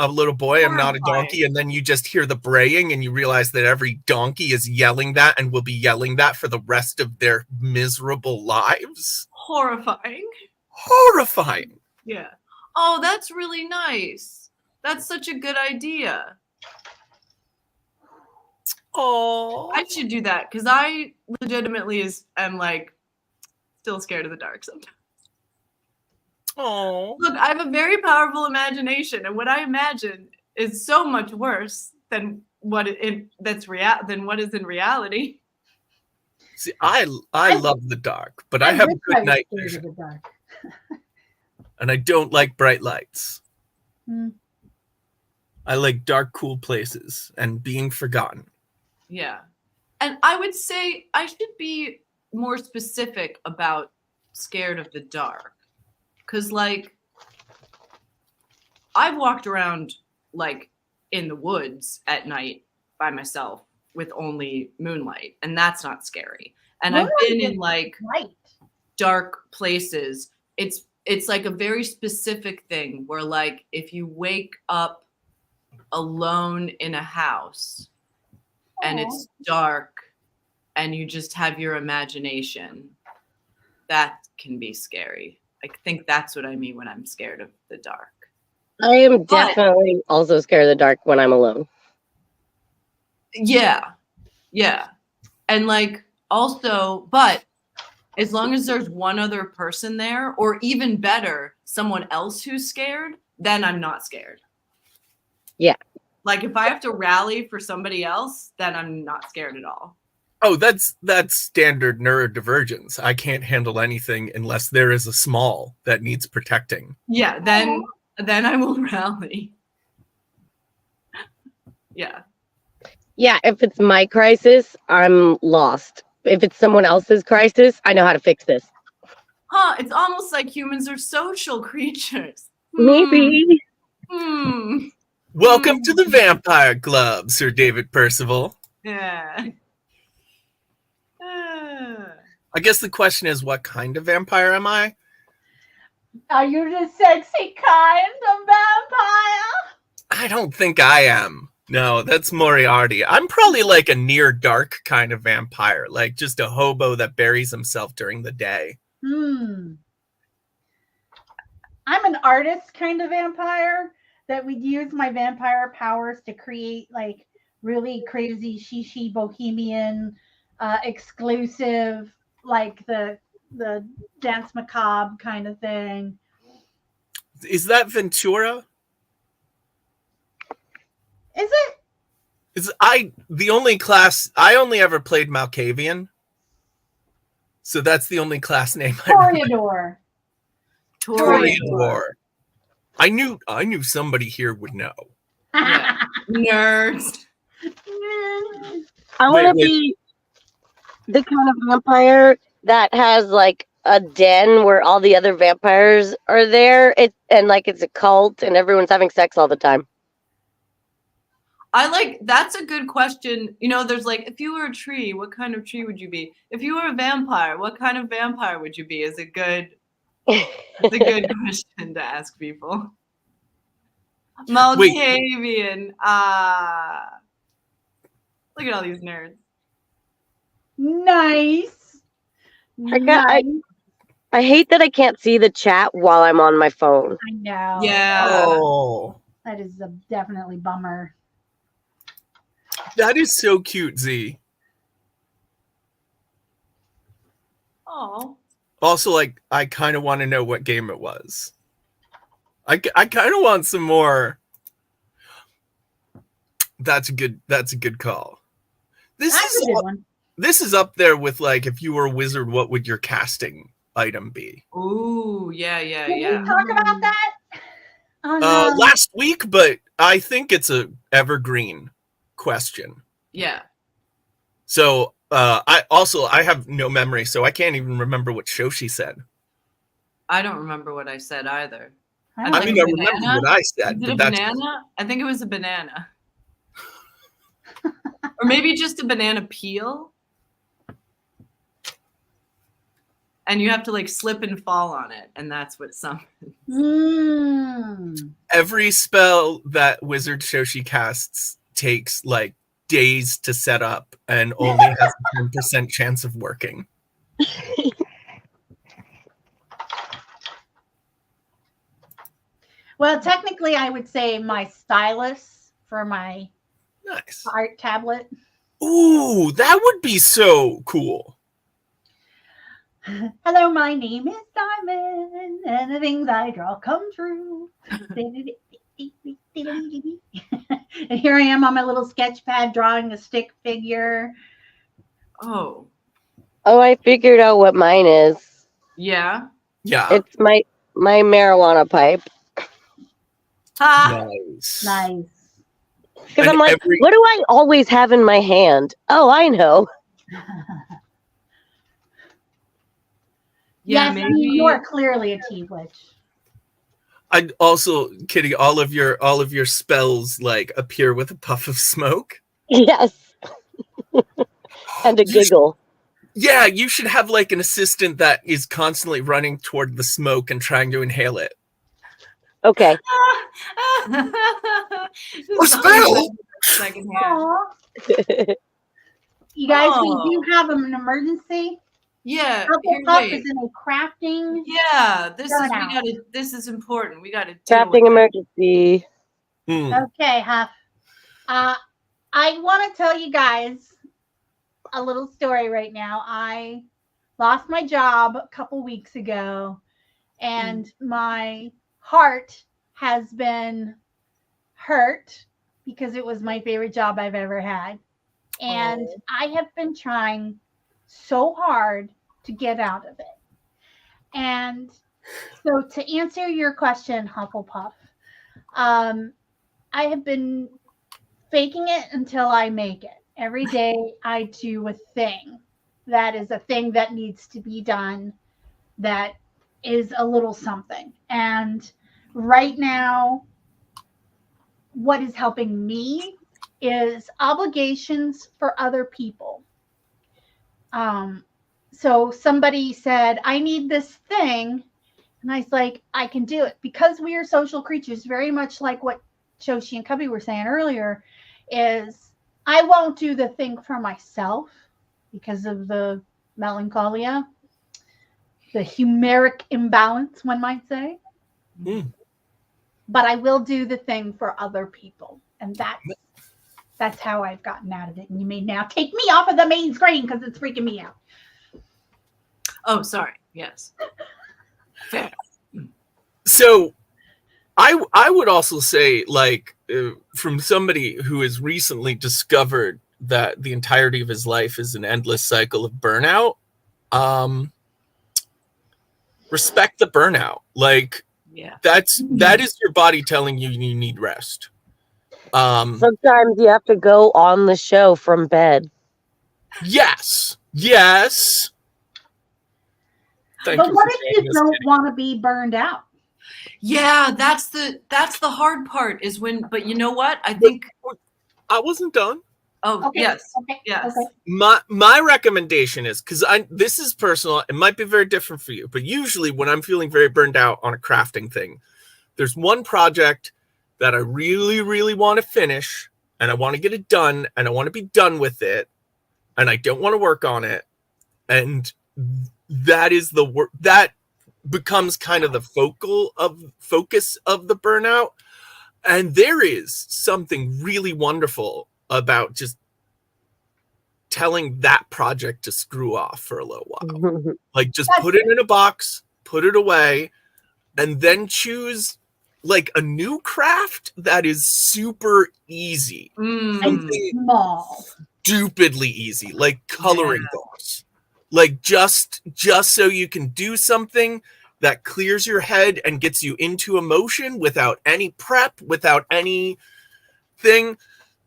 little boy, I'm not a donkey, and then you just hear the braying and you realize that every donkey is yelling that and will be yelling that for the rest of their miserable lives. Horrifying. Horrifying. Yeah. Oh, that's really nice. That's such a good idea. Oh, I should do that because I legitimately am like still scared of the dark sometimes. oh. Look, I have a very powerful imagination, and what I imagine is so much worse than what than what is in reality. See, I love the dark, but I have wish good was night scared of vision, the dark. and I don't like bright lights. Hmm. I like dark, cool places and being forgotten. Yeah. And I would say I should be more specific about scared of the dark. Because, like, I've walked around, like, in the woods at night by myself with only moonlight, and that's not scary. And I've been in, like, Right. dark places. It's like a very specific thing where, like, if you wake up alone in a house and it's dark and you just have your imagination, that can be scary. I think that's what I mean when I'm scared of the dark. I am definitely also scared of the dark when I'm alone. Yeah. And like also, but as long as there's one other person there, or even better, someone else who's scared, then I'm not scared. Yeah. Like if I have to rally for somebody else, then I'm not scared at all. Oh, that's standard neurodivergence. I can't handle anything unless there is a small that needs protecting. Yeah, then I will rally. Yeah. Yeah, if it's my crisis, I'm lost. If it's someone else's crisis, I know how to fix this. Huh, it's almost like humans are social creatures. Maybe. Welcome to the Vampire Club, Sir David Percival. Yeah. I guess the question is, what kind of vampire am I? Are you the sexy kind of vampire? I don't think I am. No, that's Moriarty. I'm probably like a near dark kind of vampire, like just a hobo that buries himself during the day. I'm an artist kind of vampire that would use my vampire powers to create like really crazy shishi bohemian exclusive, like the dance macabre kind of thing. Is that Ventura? Is it? The only class I only ever played Malkavian. So that's the only class name I remember. Toreador. I knew somebody here would know. Yeah. Nerds. I want to be the kind of vampire that has like a den where all the other vampires are there. And like it's a cult and everyone's having sex all the time. That's a good question. You know, there's like, if you were a tree, what kind of tree would you be? If you were a vampire, what kind of vampire would you be? It's a good question to ask people. Malkavian. Look at all these nerds. Nice. I hate that I can't see the chat while I'm on my phone. I know. Yeah. Oh. That is a definitely bummer. That is so cute, Z. Oh. Also, like, I kind of want to know what game it was. I kind of want some more. That's a good call. This is up there with like, if you were a wizard, what would your casting item be? Ooh, yeah. Did we talk about that? Oh, no. Last week, but I think it's a evergreen question. Yeah. So I have no memory, so I can't even remember what show she said. I don't remember what I said either. I remember what I said. Is it a banana? I think it was a banana. Or maybe just a banana peel. And you have to like slip and fall on it, and that's what summons. Every spell that Wizard Shoshi casts takes like days to set up and only has a 10% chance of working. Well, technically, I would say my stylus for my Nice art tablet. Ooh, that would be so cool. Hello, my name is Diamond, and the things I draw come true. And here I am on my little sketch pad drawing a stick figure. Oh. Oh, I figured out what mine is. Yeah. Yeah. It's my marijuana pipe. Ha! Nice. Because I'm like, what do I always have in my hand? Oh, I know. Yeah, yes, maybe. I mean, you are clearly a tea witch. I'd also, Kitty, all of your spells like appear with a puff of smoke. Yes. And a giggle. Yeah, you should have like an assistant that is constantly running toward the smoke and trying to inhale it. Okay. Or spell! Second hand. You guys, we Oh. do have an emergency. Yeah. Purple Here, Pup wait. is in a crafting. Yeah, Burnout. this is important. We gotta deal Crafting with it. emergency. Okay, Huff. I want to tell you guys a little story right now. I lost my job a couple weeks ago, and my heart has been hurt because it was my favorite job I've ever had. And I have been trying so hard to get out of it. And so to answer your question, Hufflepuff, I have been faking it until I make it. Every day I do a thing that is a thing that needs to be done that is a little something. And right now, what is helping me is obligations for other people. So somebody said, I need this thing. And I was like, I can do it. Because we are social creatures, very much like what Joshi and Cubby were saying earlier, is I won't do the thing for myself because of the melancholia, the humeric imbalance, one might say. But I will do the thing for other people. And that's how I've gotten out of it. And you may now take me off of the main screen because it's freaking me out. Oh, sorry. Yes. Fair. So I would also say, like, from somebody who has recently discovered that the entirety of his life is an endless cycle of burnout, respect the burnout. Like, Yeah. that is your body telling you you need rest. Sometimes you have to go on the show from bed. Yes. Thank But you what for if saying you this, don't Kitty. want to be burned out? Yeah, that's the hard part is when, but you know what? I think, I wasn't done. oh, Okay, yes. okay, Yes. okay. My recommendation is, because this is personal, it might be very different for you, but usually when I'm feeling very burned out on a crafting thing, there's one project that I really, really want to finish, and I want to get it done, and I want to be done with it, and I don't want to work on it, and that is the work that becomes kind of the focus of the burnout. And there is something really wonderful about just telling that project to screw off for a little while. Like, just put it in a box, put it away, and then choose like a new craft that is super easy. Something Small. stupidly easy, like coloring books. Like, just so you can do something that clears your head and gets you into emotion without any prep, without anything.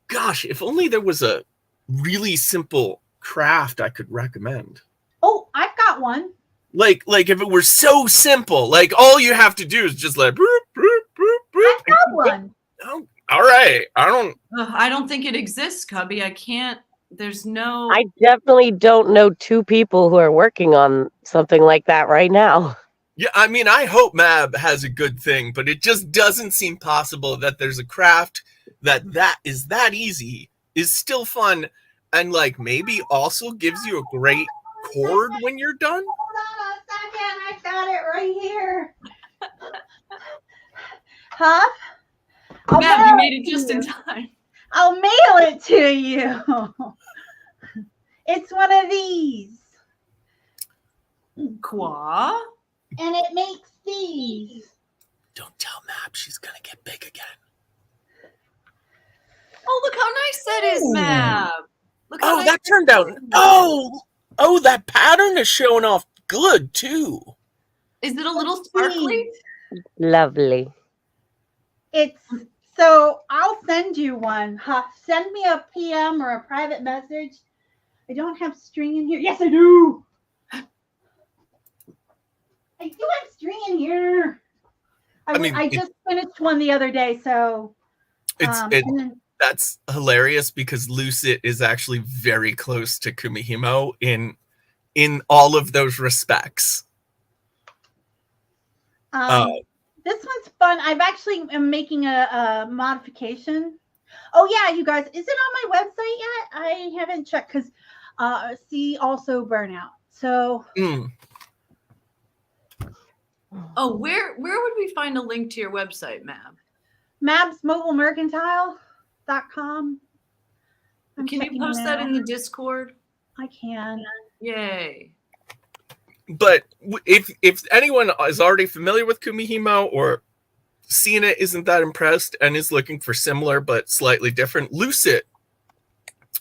Gosh, if only there was a really simple craft I could recommend. Oh, I've got one. Like if it were so simple, like all you have to do is just like, boop, boop, boop, boop. I've got one. Oh, all right. I don't think it exists, Cubby. I can't. There's no. I definitely don't know two people who are working on something like that right now. Yeah, I mean, I hope Mab has a good thing, but it just doesn't seem possible that there's a craft that is that easy, is still fun, and like maybe also gives you a great chord when you're done. Hold on a second. I've got it right here. Huh? Mab, you made it just in time. I'll mail it to you. It's one of these. Qua? And it makes these. Don't tell Mab, she's gonna get big again. Oh, look how nice that is, Mab. Look how Oh, nice that turned out. Oh, that pattern is showing off good too. Is it a little sparkly? Lovely. It's so I'll send you one. Send me a PM or a private message. I don't have string in here. Yes, I do. I do have string in here. I just finished one the other day, so that's hilarious because Lucid is actually very close to Kumihimo in all of those respects. This one's fun. I've actually am making a modification. Oh yeah, you guys, is it on my website yet? I haven't checked because see also burnout. So Oh, where would we find a link to your website, Mab? mabsmobilemercantile.com. Can you post that in the Discord? I can. Yay. But if anyone is already familiar with Kumihimo or seen it, isn't that impressed, and is looking for similar but slightly different, Lucid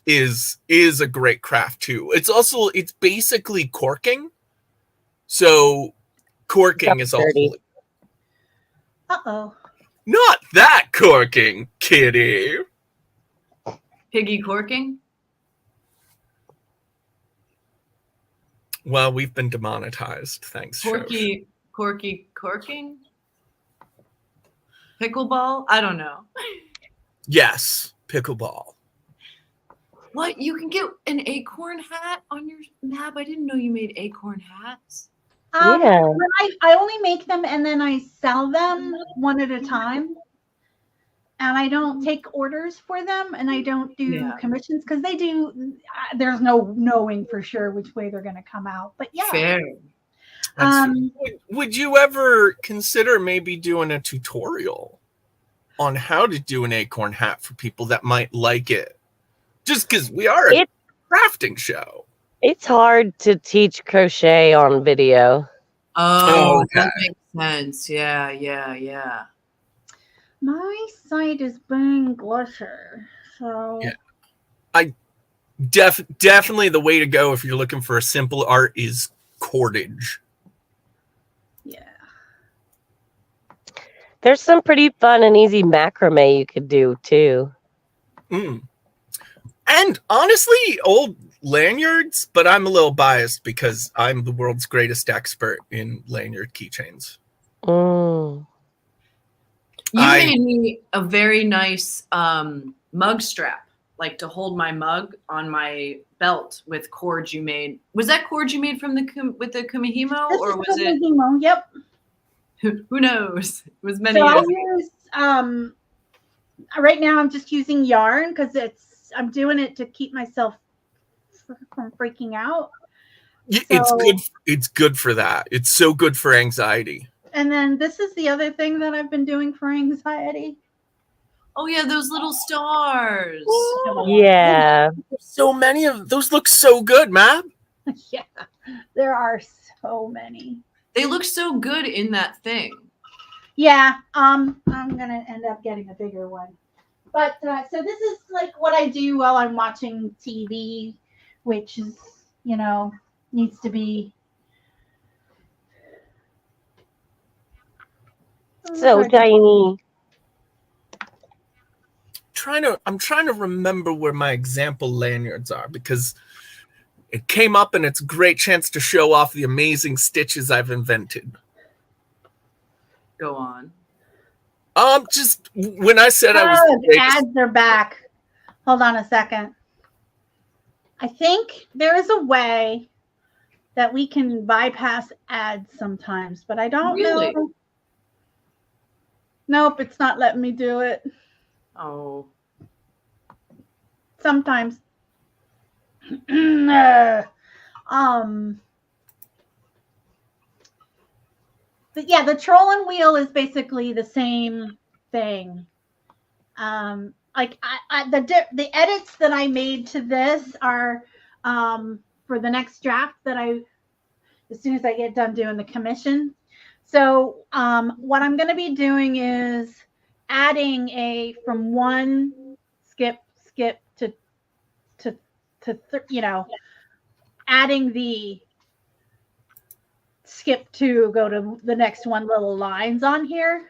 is a great craft too. It's basically corking. So corking is also Uh-oh. not that corking, kitty. Piggy corking? Well, we've been demonetized, thanks. Corky corking? Pickleball? I don't know. Yes, pickleball. What? You can get an acorn hat on your Mab? I didn't know you made acorn hats. Yeah. I only make them and then I sell them one at a time. And I don't take orders for them, and I don't do commissions because they do. There's no knowing for sure which way they're going to come out. But yeah, fair. Would you ever consider maybe doing a tutorial on how to do an acorn hat for people that might like it? Just because we are a crafting show. It's hard to teach crochet on video. Oh, okay. That makes sense. Yeah. My site is being Glusher, so yeah. I definitely the way to go if you're looking for a simple art is cordage. Yeah. There's some pretty fun and easy macrame you could do too. And honestly, old lanyards, but I'm a little biased because I'm the world's greatest expert in lanyard keychains. You made me a very nice mug strap, like to hold my mug on my belt with cords you made. Was that cord you made from with the Kumihimo, or was it? Kumihimo, yep. Who knows? It was many. So I use right now. I'm just using yarn because I'm doing it to keep myself from freaking out. Yeah, it's good for that. It's so good for anxiety. And then this is the other thing that I've been doing for anxiety. Oh yeah, those little stars. Yeah. So many of those look so good, Mab. Yeah, there are so many. They look so good in that thing. Yeah, I'm gonna end up getting a bigger one. But so this is like what I do while I'm watching TV, which is, needs to be so tiny. I'm trying to remember where my example lanyards are because it came up and it's a great chance to show off the amazing stitches I've invented. Go on. Just when I said I was the ads are back. Hold on a second. I think there is a way that we can bypass ads sometimes, but I don't know. Nope, it's not letting me do it. Oh. Sometimes. But yeah, the troll and wheel is basically the same thing. Like the edits that I made to this are for the next draft that as soon as I get done doing the commission. So what I'm going to be doing is adding from one skip to adding the skip to go to the next one little lines on here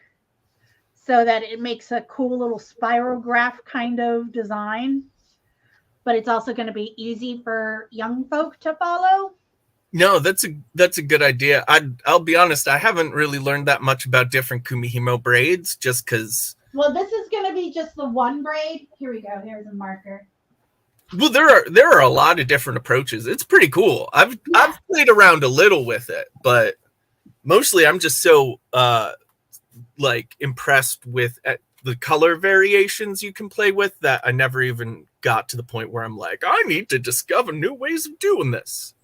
so that it makes a cool little spiral graph kind of design, but it's also going to be easy for young folk to follow. No, that's a good idea. I'll be honest, I haven't really learned that much about different Kumihimo braids just because. Well, this is going to be just the one braid. Here we go. Here's a marker. Well, there are a lot of different approaches. It's pretty cool. I've played around a little with it, but mostly I'm just so impressed with the color variations you can play with that I never even got to the point where I'm like, I need to discover new ways of doing this.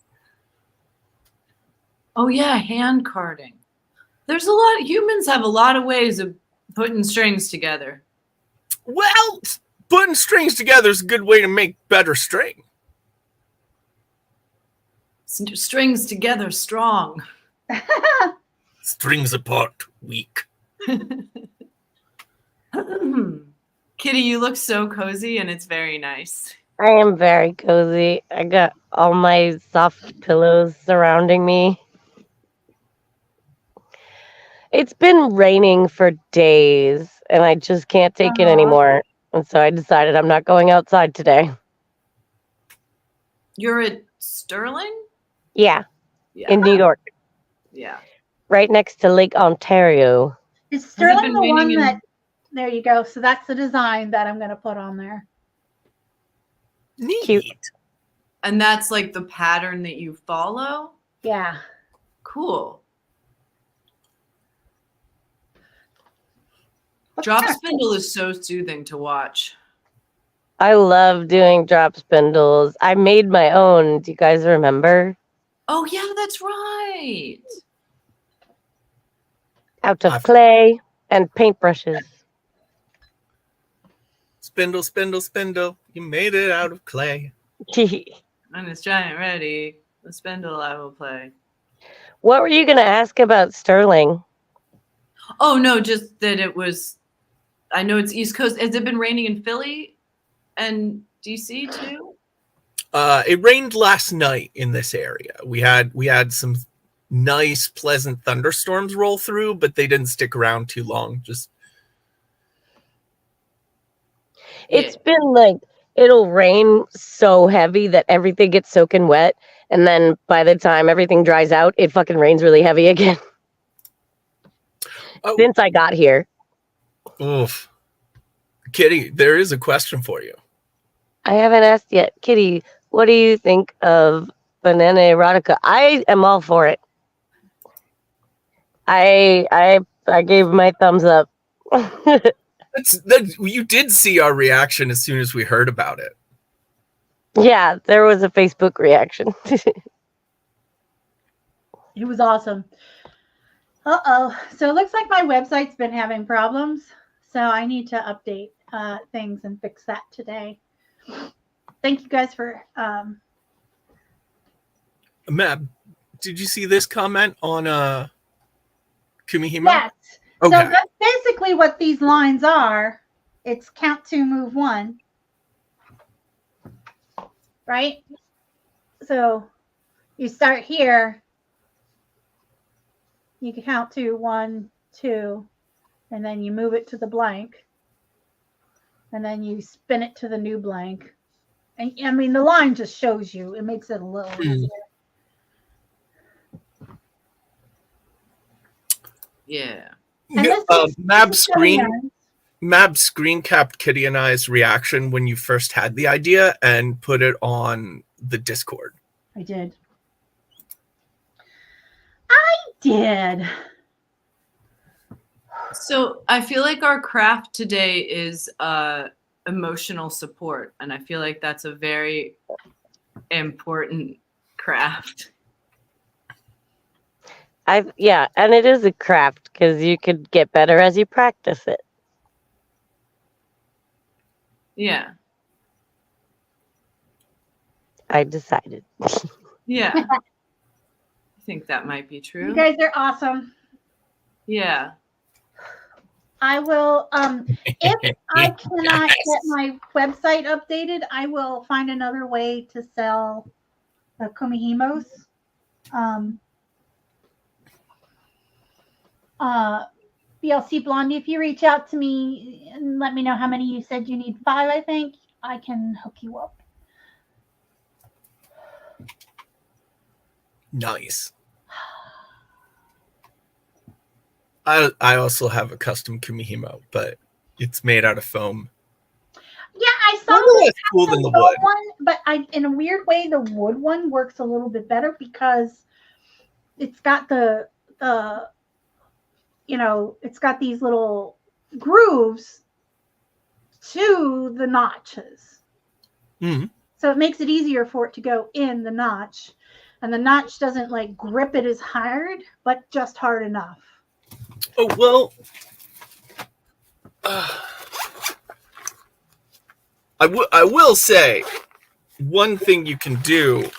Oh yeah, hand carding. There's a lot. Humans have a lot of ways of putting strings together. Well, putting strings together is a good way to make better string. Strings together strong. Strings apart weak. Kitty, you look so cozy and it's very nice. I am very cozy. I got all my soft pillows surrounding me. It's been raining for days, and I just can't take it anymore. And so I decided I'm not going outside today. You're at Sterling? Yeah, Yeah. in New York, Yeah. right next to Lake Ontario. Is Sterling been the one raining in- that? There you go. So that's the design that I'm going to put on there. Neat. Cute. And that's like the pattern that you follow? Yeah. Cool. Drop spindle is so soothing to watch. I love doing drop spindles. I made my own. Do you guys remember? Oh yeah, that's right. Out of clay and paintbrushes. Spindle, spindle, spindle. You made it out of clay. And it's giant ready. The spindle I will play. What were you going to ask about Sterling? Oh no, just that it was. I know it's East Coast. Has it been raining in Philly and DC too? It rained last night in this area. We had some nice, pleasant thunderstorms roll through, but they didn't stick around too long. It's been like, it'll rain so heavy that everything gets soaking wet. And then by the time everything dries out, it fucking rains really heavy again. Oh. Since I got here. Oof. Kitty, there is a question for you. I haven't asked yet. Kitty, what do you think of banana erotica? I am all for it. I gave my thumbs up. You did see our reaction as soon as we heard about it. Yeah, there was a Facebook reaction. It was awesome. Uh-oh. So it looks like my website's been having problems. So I need to update things and fix that today. Thank you guys for... Matt, did you see this comment on Kumihimo? Yes. Okay. So that's basically what these lines are. It's count 2, move 1. Right? So you start here. You can count 2, 1, 2, and then you move it to the blank. And then you spin it to the new blank. And I mean, the line just shows you. It makes it a little easier. Yeah. Mab screen capped Kitty and I's reaction when you first had the idea and put it on the Discord. I did. I did. So I feel like our craft today is emotional support, and I feel like that's a very important craft. Yeah, and it is a craft because you could get better as you practice it. Yeah. I decided. Yeah. I think that might be true. You guys are awesome. Yeah. I will, if I cannot get my website updated, I will find another way to sell the Kumihimos. BLC Blondie, if you reach out to me and let me know how many you said you need, 5, I think, I can hook you up. Nice. I also have a custom Kumihimo, but it's made out of foam. Yeah, I saw Probably this less cool than the foam wood. one, but in a weird way, the wood one works a little bit better because it's got it's got these little grooves to the notches. Mhm. So it makes it easier for it to go in the notch. And the notch doesn't like grip it as hard, but just hard enough. Oh, well, I will say one thing you can do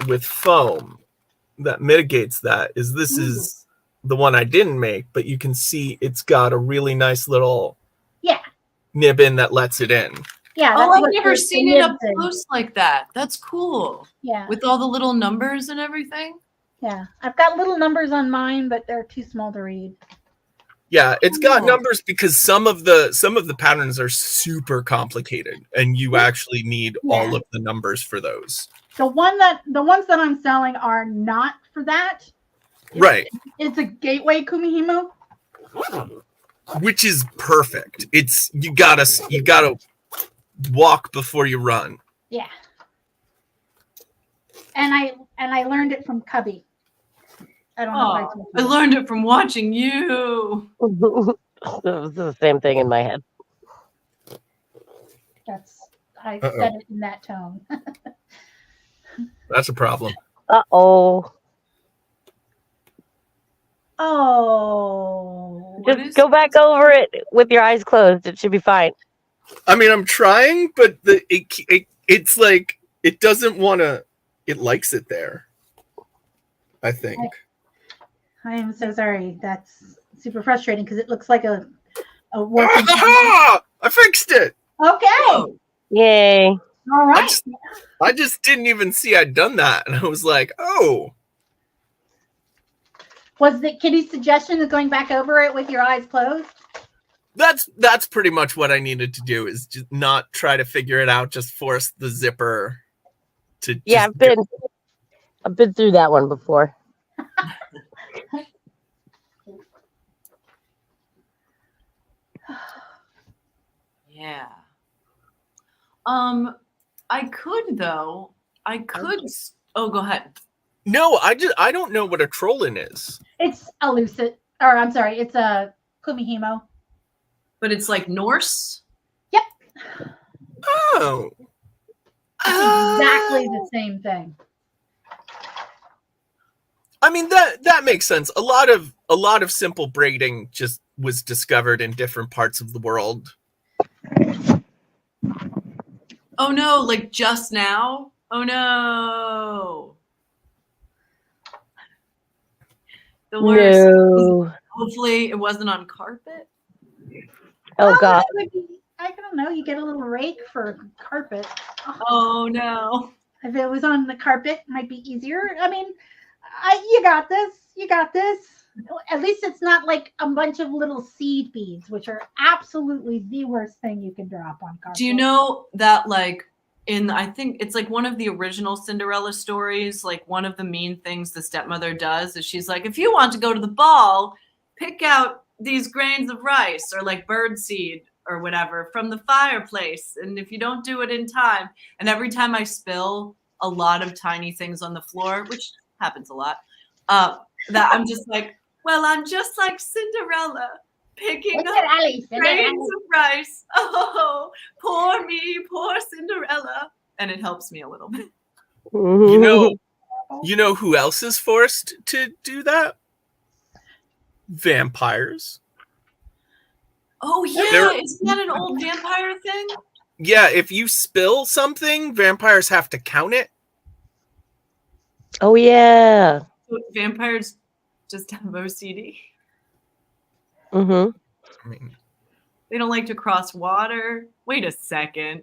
with foam that mitigates that is this is the one I didn't make, but you can see it's got a really nice little Yeah. nib in that lets it in. Yeah. Oh, That's I've what never the seen it up nibs in. close like that. That's cool. Yeah. With all the little numbers and everything. Yeah. I've got little numbers on mine, but they're too small to read. Yeah, it's got Cool. numbers because some of the patterns are super complicated, and you actually need all of the numbers for those. The ones that I'm selling are not for that. Right. It's a gateway kumihimo. Which is perfect. It's you gotta walk before you run. Yeah. And I learned it from Cubby. I don't know if I Oh, told I you. learned it from watching you. It was the same thing in my head. I Uh-oh. said it in that tone. That's a problem. Uh-oh. Oh. Just go back over it with your eyes closed. It should be fine. I mean, I'm trying, but it's like it doesn't want to. It likes it there. I think. I am so sorry. That's super frustrating because it looks like a working. Ah, I fixed it. Okay. Yay. All right. I just didn't even see I'd done that, and I was like, oh. Was the Kitty's suggestion of going back over it with your eyes closed? That's pretty much what I needed to do is just not try to figure it out, just force the zipper to Yeah, I've been through that one before. Yeah. I could though. Oh, go ahead. No, I don't know what a trollin is. It's a lucid, or I'm sorry, it's a kumihimo. But it's like Norse. Yep. Oh. It's exactly the same thing. I mean that makes sense. A lot of simple braiding just was discovered in different parts of the world. Oh no, like just now? Oh no. The worst. No. Hopefully it wasn't on carpet. Oh, God. That would be, I don't know. You get a little rake for carpet. Oh no. If it was on the carpet, it might be easier. I mean, you got this. You got this. At least it's not like a bunch of little seed beads, which are absolutely the worst thing you can drop on carpet. Do you know that like I think it's like one of the original Cinderella stories, like one of the mean things the stepmother does is she's like, if you want to go to the ball, pick out these grains of rice or like bird seed or whatever from the fireplace. And if you don't do it in time, and every time I spill a lot of tiny things on the floor, which happens a lot, that I'm just like, well, I'm just like Cinderella picking up grains of rice. Oh, poor me, poor Cinderella. And it helps me a little bit. You know who else is forced to do that? Vampires. Oh yeah, isn't that an old vampire thing? Yeah, if you spill something, vampires have to count it. Oh, yeah. So vampires just have OCD. Mm-hmm. I mean, They don't like to cross water. Wait a second.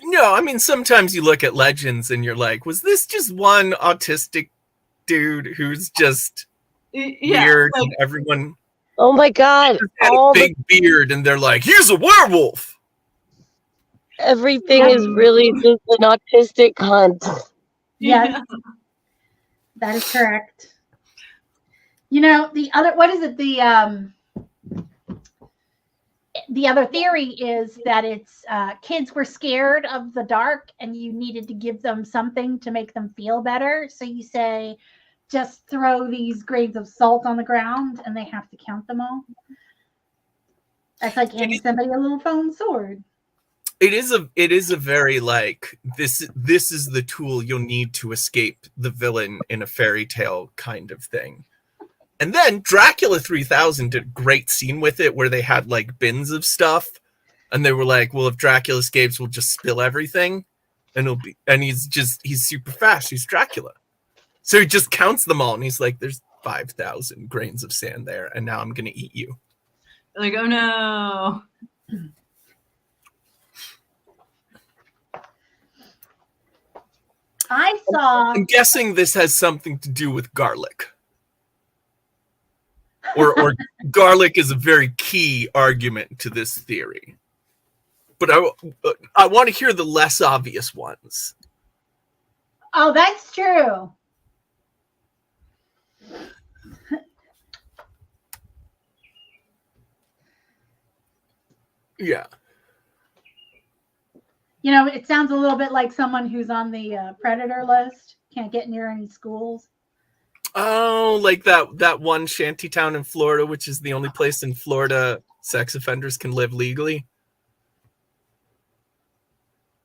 no, I mean, sometimes you look at legends and you're like, was this just one autistic dude who's just weird like, and everyone Oh, my God. had a big beard and they're like, he's a werewolf. Everything is really just an autistic hunt. Yes, that is correct. You know, what is it? The other theory is that it's kids were scared of the dark and you needed to give them something to make them feel better. So you say, just throw these grains of salt on the ground and they have to count them all. That's like handing somebody a little foam sword. It is a very like this is the tool you'll need to escape the villain in a fairy tale kind of thing. And then Dracula 3000 did a great scene with it where they had like bins of stuff and they were like, well, if Dracula escapes, we'll just spill everything and he's super fast. He's Dracula. So he just counts them all and he's like, there's 5,000 grains of sand there and now I'm going to eat you. Like, oh no. I'm guessing this has something to do with garlic. Or garlic is a very key argument to this theory. But I want to hear the less obvious ones. Oh, that's true. Yeah. You know, it sounds a little bit like someone who's on the predator list. Can't get near any schools. Oh, like that one shanty town in Florida, which is the only place in Florida sex offenders can live legally.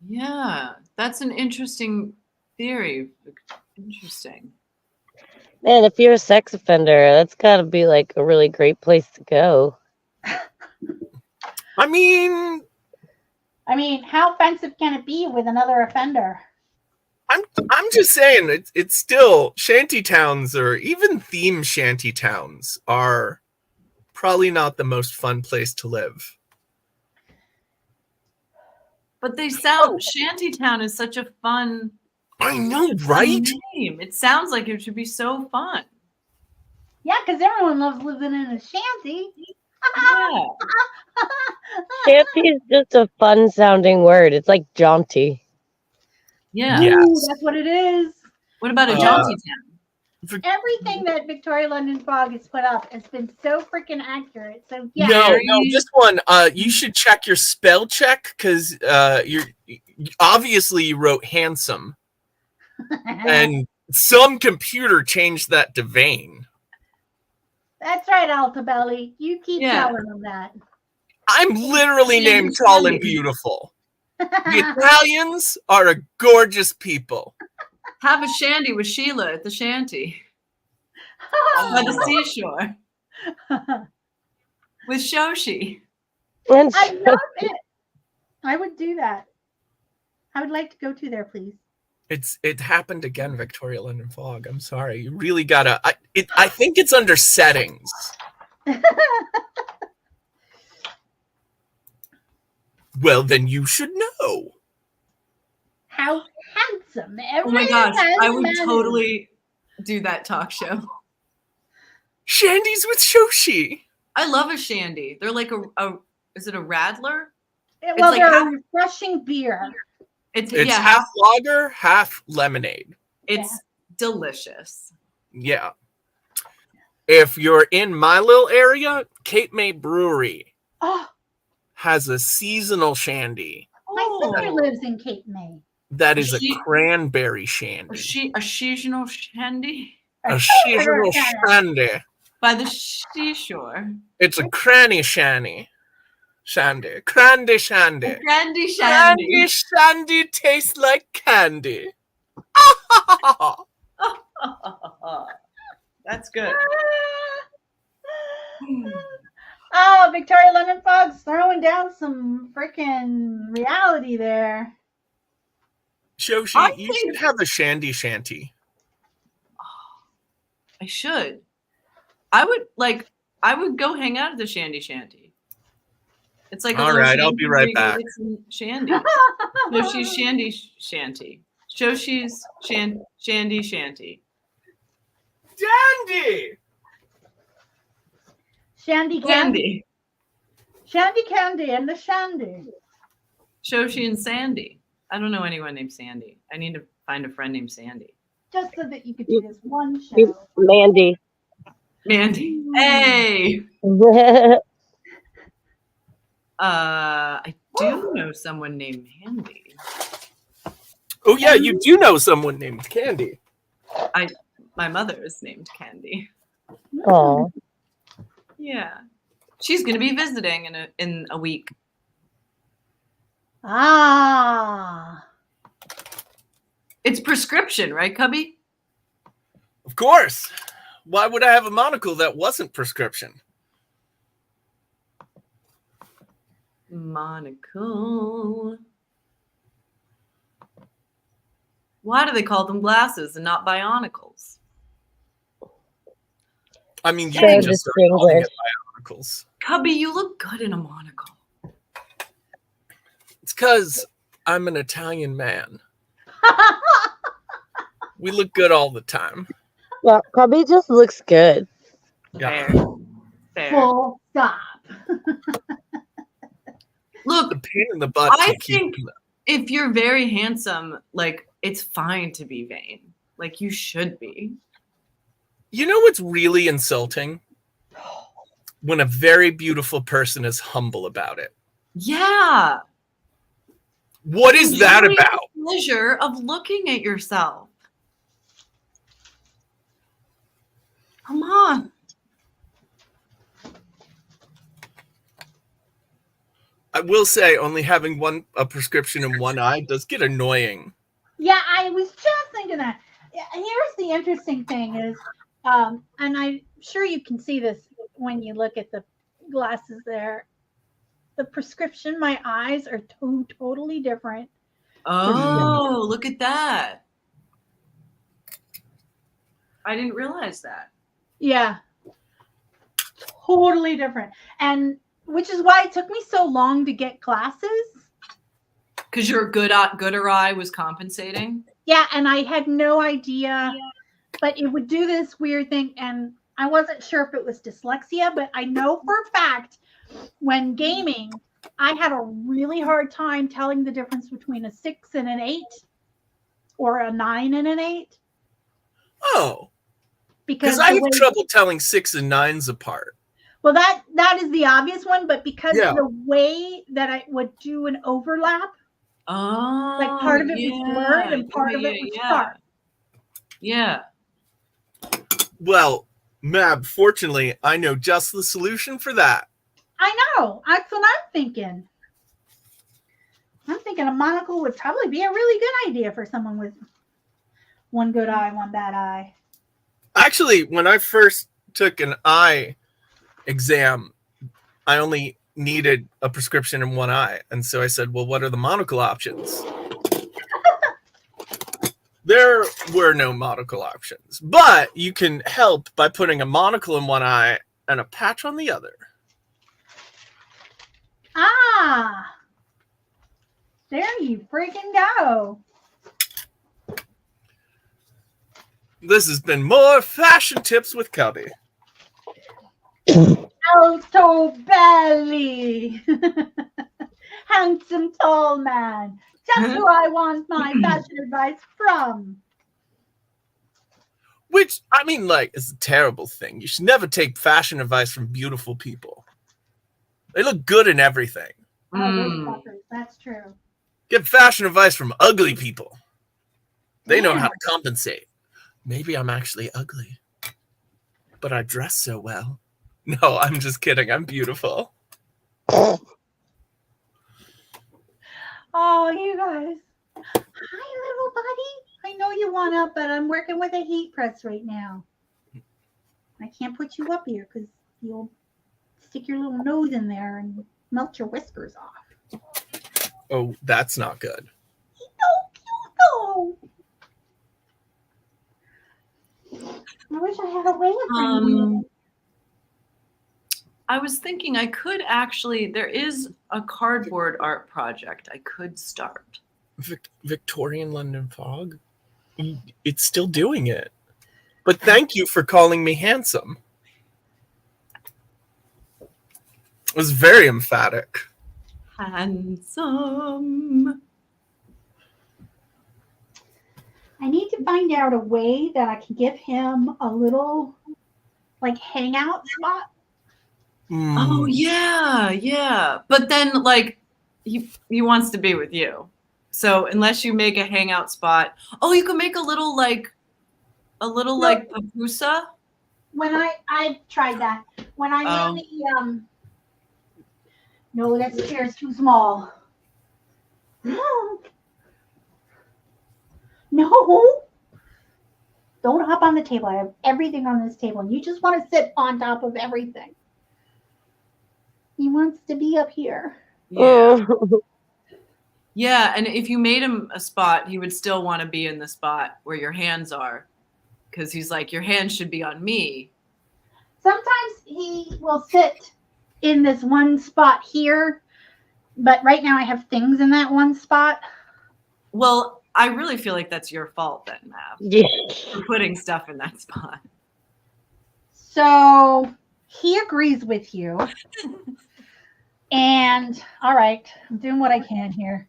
Yeah, that's an interesting theory. Interesting. Man, if you're a sex offender, that's got to be like a really great place to go. I mean, how offensive can it be with another offender? I'm just saying it's still shanty towns or even theme shanty towns are probably not the most fun place to live. But they sound Shantytown is such a fun. I know, right? Name. It sounds like it should be so fun. Yeah, because everyone loves living in a shanty. Yeah. Shanty is just a fun sounding word. It's like jaunty. Yeah. Ooh, that's what it is. What about a jaunty town? Everything that Victoria London Fog has put up has been so freaking accurate. So yeah. No, this one, you should check your spell check because you wrote handsome, and some computer changed that to vain. That's right, Altabelli. You keep telling them that. I'm literally named Tall and Beautiful. The Italians are a gorgeous people. Have a shandy with Sheila at the shanty. By the seashore. With Shoshi. I love it. I would do that. I would like to go to there, please. It happened again, Victoria London Fog. I'm sorry. You really gotta. I think it's under settings. Well, then you should know. How handsome! Oh my gosh, I would totally do that talk show. Shandies with Shoshi. I love a shandy. They're like a is it a Radler? Well, like they're a refreshing beer. It's half lager, half lemonade. It's delicious. Yeah. If you're in my little area, Cape May Brewery has a seasonal shandy. My sister lives in Cape May. That is a cranberry shandy. A seasonal shandy? A seasonal shandy. By the seashore. It's a cranny shandy. Shandy. Crandy shandy. Crandy shandy. Crandy shandy tastes like candy. That's good. Oh, Victoria London Fog's throwing down some freaking reality there. Shoshi, you should have a shandy shanty. I should. I would go hang out at the shandy shanty. It's like all right, I'll be right back. Shandy. Shoshi's shandy shanty. Shoshi's shandy shanty. Dandy. Shandy candy. Shandy candy and the shandy. Shoshi and Sandy. I don't know anyone named Sandy. I need to find a friend named Sandy. Just so that you could do this one show. Mandy. Hey. I do know someone named Mandy. Oh yeah, you do know someone named Candy. My mother is named Candy. Oh. Yeah. She's going to be visiting in a week. Ah. It's prescription, right, Cubby? Of course. Why would I have a monocle that wasn't prescription? Monocle. Why do they call them glasses and not bionicles? I mean, you So can just start calling it bionicles. Cubby, you look good in a monocle. It's because I'm an Italian man. We look good all the time. Yeah, Cubby just looks good. Yeah. Fair. Full stop. Look, The pain in the butt. I to keep think if you're very handsome, like, it's fine to be vain. Like, you should be. You know what's really insulting? When a very beautiful person is humble about it. Yeah. What is that Enjoy about? the pleasure of looking at yourself. Come on. I will say, only having a prescription in one eye does get annoying. Yeah, I was just thinking that. Here's the interesting thing is, and I'm sure you can see this when you look at the glasses there. The prescription, my eyes are totally different. Oh, look at that. I didn't realize that. Yeah. Totally different. And which is why it took me so long to get glasses. Because your gooder eye was compensating? Yeah, and I had no idea, but it would do this weird thing, and I wasn't sure if it was dyslexia, but I know for a fact when gaming, I had a really hard time telling the difference between a 6 and an 8 or a 9 and an 8. Oh. Because I have trouble telling 6 and 9s apart. Well, that is the obvious one, but because Yeah. of the way that I would do an overlap, Oh. like part of it was blurred and part of it was sharp. Yeah. Well, Mab, fortunately, I know just the solution for that. I know. That's what I'm thinking. I'm thinking a monocle would probably be a really good idea for someone with one good eye, one bad eye. Actually, when I first took an eye exam, I only needed a prescription in one eye. And so I said, well, what are the monocle options? There were no monocle options, but you can help by putting a monocle in one eye and a patch on the other. Ah, there you freaking go. This has been more Fashion Tips with Cubby. Alto belly. Handsome tall man. Just who I want my fashion advice from. Which, I mean, like, is a terrible thing. You should never take fashion advice from beautiful people. They look good in everything. Oh, those fuckers. That's true. Get fashion advice from ugly people. They know how to compensate. Maybe I'm actually ugly, but I dress so well. No, I'm just kidding. I'm beautiful. Oh, you guys. Hi, little buddy. I know you want up, but I'm working with a heat press right now. I can't put you up here because you'll stick your little nose in there and melt your whiskers off. Oh, that's not good. He's so cute, though. I wish I had a way of bringing him. I was thinking I could actually, there is a cardboard art project I could start. Victorian London Fog? It's still doing it. But thank you for calling me handsome. It was very emphatic. Handsome. I need to find out a way that I can give him a little, like, hangout spot. Oh, yeah, yeah. But then, like, he wants to be with you. So unless you make a hangout spot, you can make a little like papusa. When I tried that. When I'm in No, that chair's too small. No. Don't hop on the table. I have everything on this table. And you just want to sit on top of everything. He wants to be up here. Yeah. Yeah, and if you made him a spot, he would still want to be in the spot where your hands are. Because he's like, your hands should be on me. Sometimes he will sit in this one spot here. But right now I have things in that one spot. Well, I really feel like that's your fault then, Mav. Yeah. For putting stuff in that spot. So he agrees with you. And all right, I'm doing what I can here.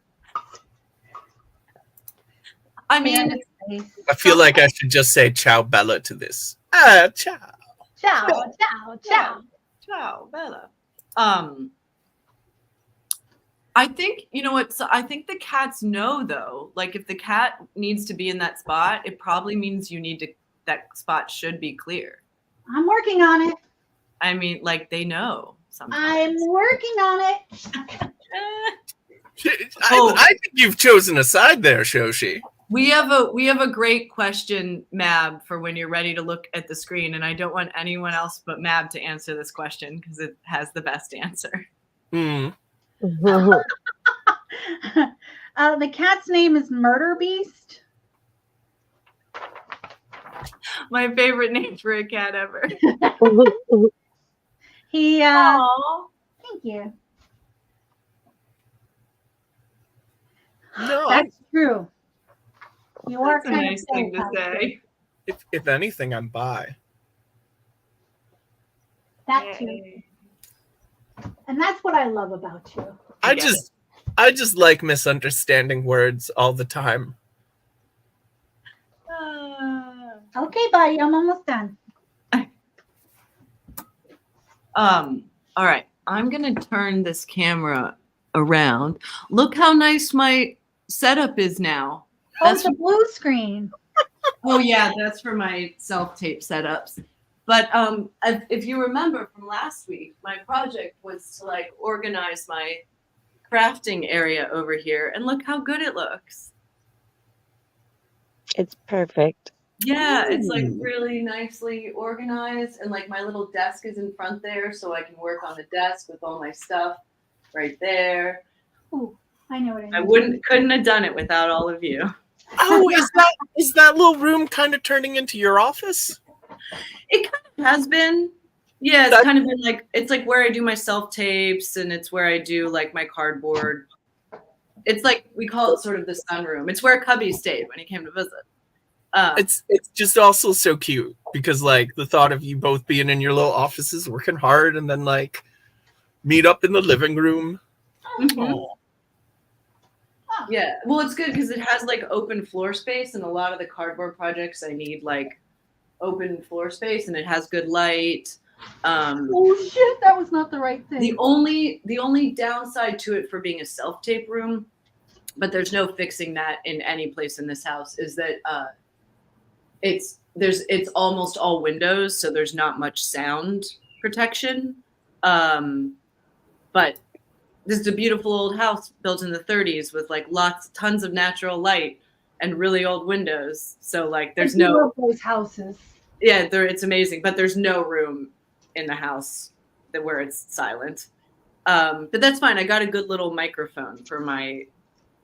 I mean, I feel like I should just say ciao Bella to this. Ah, ciao. Ciao, ciao, ciao. Ciao, Bella. I think, you know what, so I think the cats know though. Like if the cat needs to be in that spot, it probably means that spot should be clear. I'm working on it. I mean, like they know sometimes. I'm working on it. I think you've chosen a side there, Shoshi. We have a great question, Mab, for when you're ready to look at the screen, and I don't want anyone else but Mab to answer this question because it has the best answer. Hmm. The cat's name is Murder Beast. My favorite name for a cat ever. He Aww. Thank you. No, That's true. You are That's a kind nice of thing to say. if anything, I'm bi. That too. And that's what I love about you. I just like misunderstanding words all the time. Okay, buddy, I'm almost done. All right. I'm gonna turn this camera around. Look how nice my setup is now. Oh, it's a blue screen. Oh yeah, that's for my self-tape setups. But if you remember from last week, my project was to like organize my crafting area over here, and look how good it looks. It's perfect. Yeah, it's like really nicely organized, and like my little desk is in front there, so I can work on the desk with all my stuff right there. Ooh, I know what I mean. Couldn't have done it without all of you. Oh, is that little room kind of turning into your office? It kind of has been. Yeah, it's kind of been like, it's like where I do my self-tapes, and it's where I do like my cardboard. It's like, we call it sort of the sunroom. It's where Cubby stayed when he came to visit. It's just also so cute because like the thought of you both being in your little offices working hard and then like meet up in the living room. Mm-hmm. Oh. Yeah, well, it's good because it has like open floor space, and a lot of the cardboard projects I need like open floor space, and it has good light. Oh shit, that was not the right thing. The only downside to it for being a self-tape room, but there's no fixing that in any place in this house, is that it's almost all windows, so there's not much sound protection. But this is a beautiful old house built in the 30s with like tons of natural light and really old windows. So like there's I love those houses. Yeah, it's amazing, but there's no room in the house where it's silent. But that's fine. I got a good little microphone for my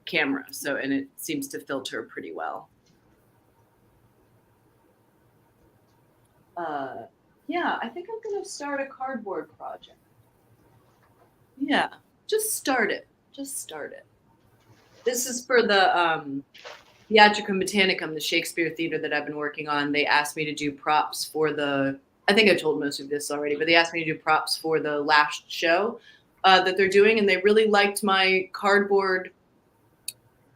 camera, and it seems to filter pretty well. Yeah, I think I'm gonna start a cardboard project. Yeah, just start it. This is for the Theatricum Botanicum, the Shakespeare theater that I've been working on. They asked me to do props for I think I told most of this already, but they asked me to do props for the last show that they're doing, and they really liked my cardboard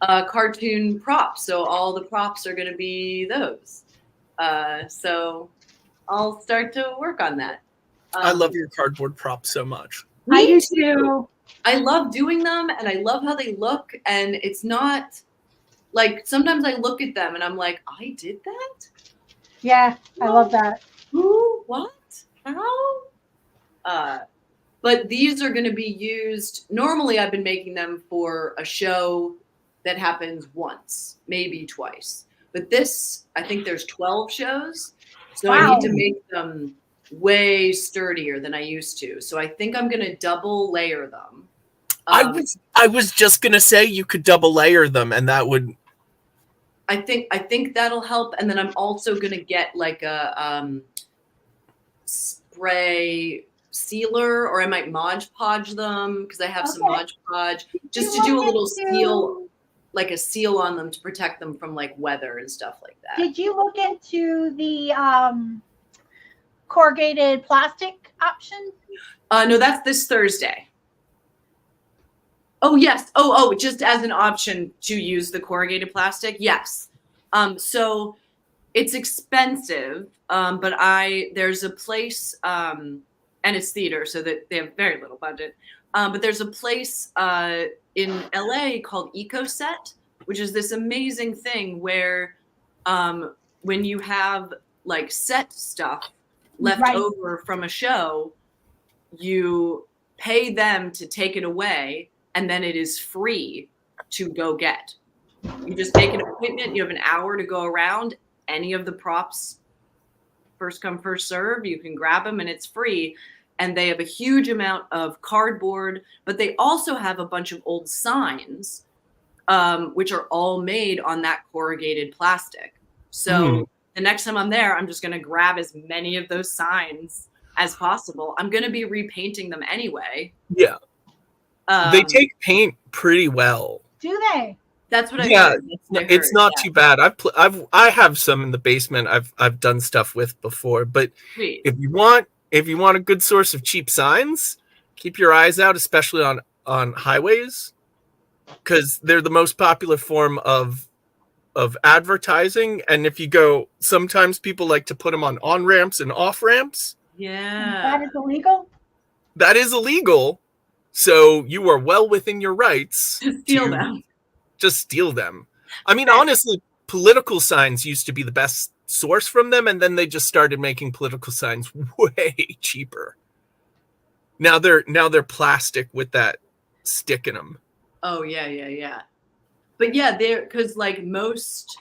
cartoon props. So all the props are going to be those. So I'll start to work on that. I love your cardboard props so much. I do too. I love doing them, and I love how they look, and it's not like, sometimes I look at them and I'm like, I did that? Yeah, I love that. Who? What? How? But these are going to be used. Normally, I've been making them for a show that happens once, maybe twice. But this, I think there's 12 shows. So I need to make them way sturdier than I used to. So I think I'm going to double layer them. I was just going to say you could double layer them, and that would... I think that'll help. And then I'm also going to get like a spray sealer, or I might Mod Podge them because I have some Mod Podge just to do a little seal, like a seal on them to protect them from like weather and stuff like that. Did you look into the corrugated plastic option? No, that's this Thursday. Oh yes. Oh, just as an option to use the corrugated plastic. Yes. So it's expensive, but there's a place, and it's theater, so that they have very little budget. But there's a place in LA called EcoSet, which is this amazing thing where when you have like set stuff left over from a show, you pay them to take it away, and then it is free to go get. You just make an appointment. You have an hour to go around. Any of the props, first come, first serve. You can grab them, and it's free. And they have a huge amount of cardboard, but they also have a bunch of old signs, which are all made on that corrugated plastic. So the next time I'm there, I'm just going to grab as many of those signs as possible. I'm going to be repainting them anyway. Yeah. They take paint pretty well. Do they? That's what I heard. It's not too bad. I have some in the basement I've done stuff with before, but Sweet. if you want a good source of cheap signs, keep your eyes out, especially on highways, because they're the most popular form of advertising. And if you go, sometimes people like to put them on ramps and off ramps. Yeah. That is illegal? That is illegal. So you are well within your rights to steal them. Just steal them. I mean, honestly, political signs used to be the best source from them, and then they just started making political signs way cheaper. Now they're plastic with that stick in them. Oh yeah. But yeah, they're because like most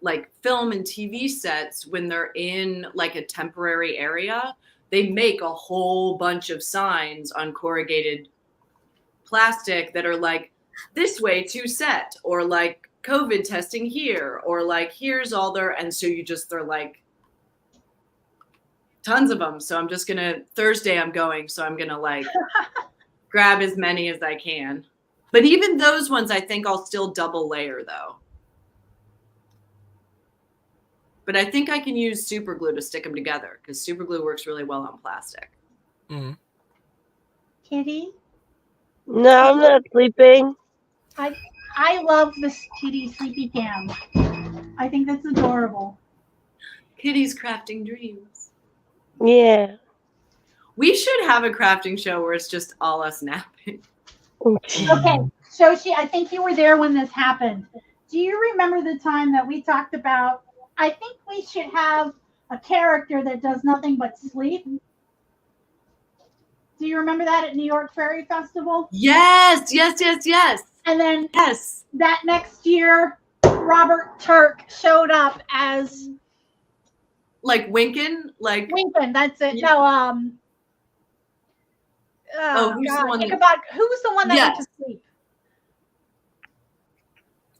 like film and TV sets, when they're in like a temporary area, they make a whole bunch of signs on corrugated plastic that are like this way to set, or like COVID testing here, or like here's all their, and so they're like tons of them. So I'm just Thursday I'm going, so I'm gonna like grab as many as I can. But even those ones, I think I'll still double layer though. But I think I can use super glue to stick them together, because super glue works really well on plastic. Mm. Kitty? No, I'm not sleeping. I love this Kitty sleepy cam. I think that's adorable. Kitty's crafting dreams. Yeah. We should have a crafting show where it's just all us napping. Okay, Shoshi, I think you were there when this happened. Do you remember the time that we talked about, I think we should have a character that does nothing but sleep? Do you remember that at New York Fairy Festival? Yes. And then yes, that next year, Robert Turk showed up as like Winkin, like Winkin. That's it. Yeah. No, who's the God, one think that- about who's the one that Yes. went to sleep?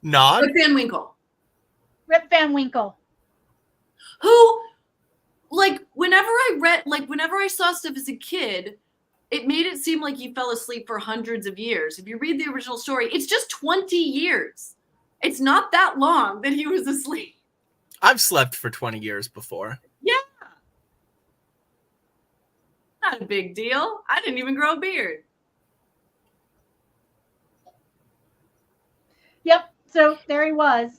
Nod? Rip Van Winkle. Rip Van Winkle. Who, like, whenever I saw stuff as a kid, it made it seem like he fell asleep for hundreds of years. If you read the original story, it's just 20 years. It's not that long that he was asleep. I've slept for 20 years before. Yeah. Not a big deal. I didn't even grow a beard. Yep. So there he was,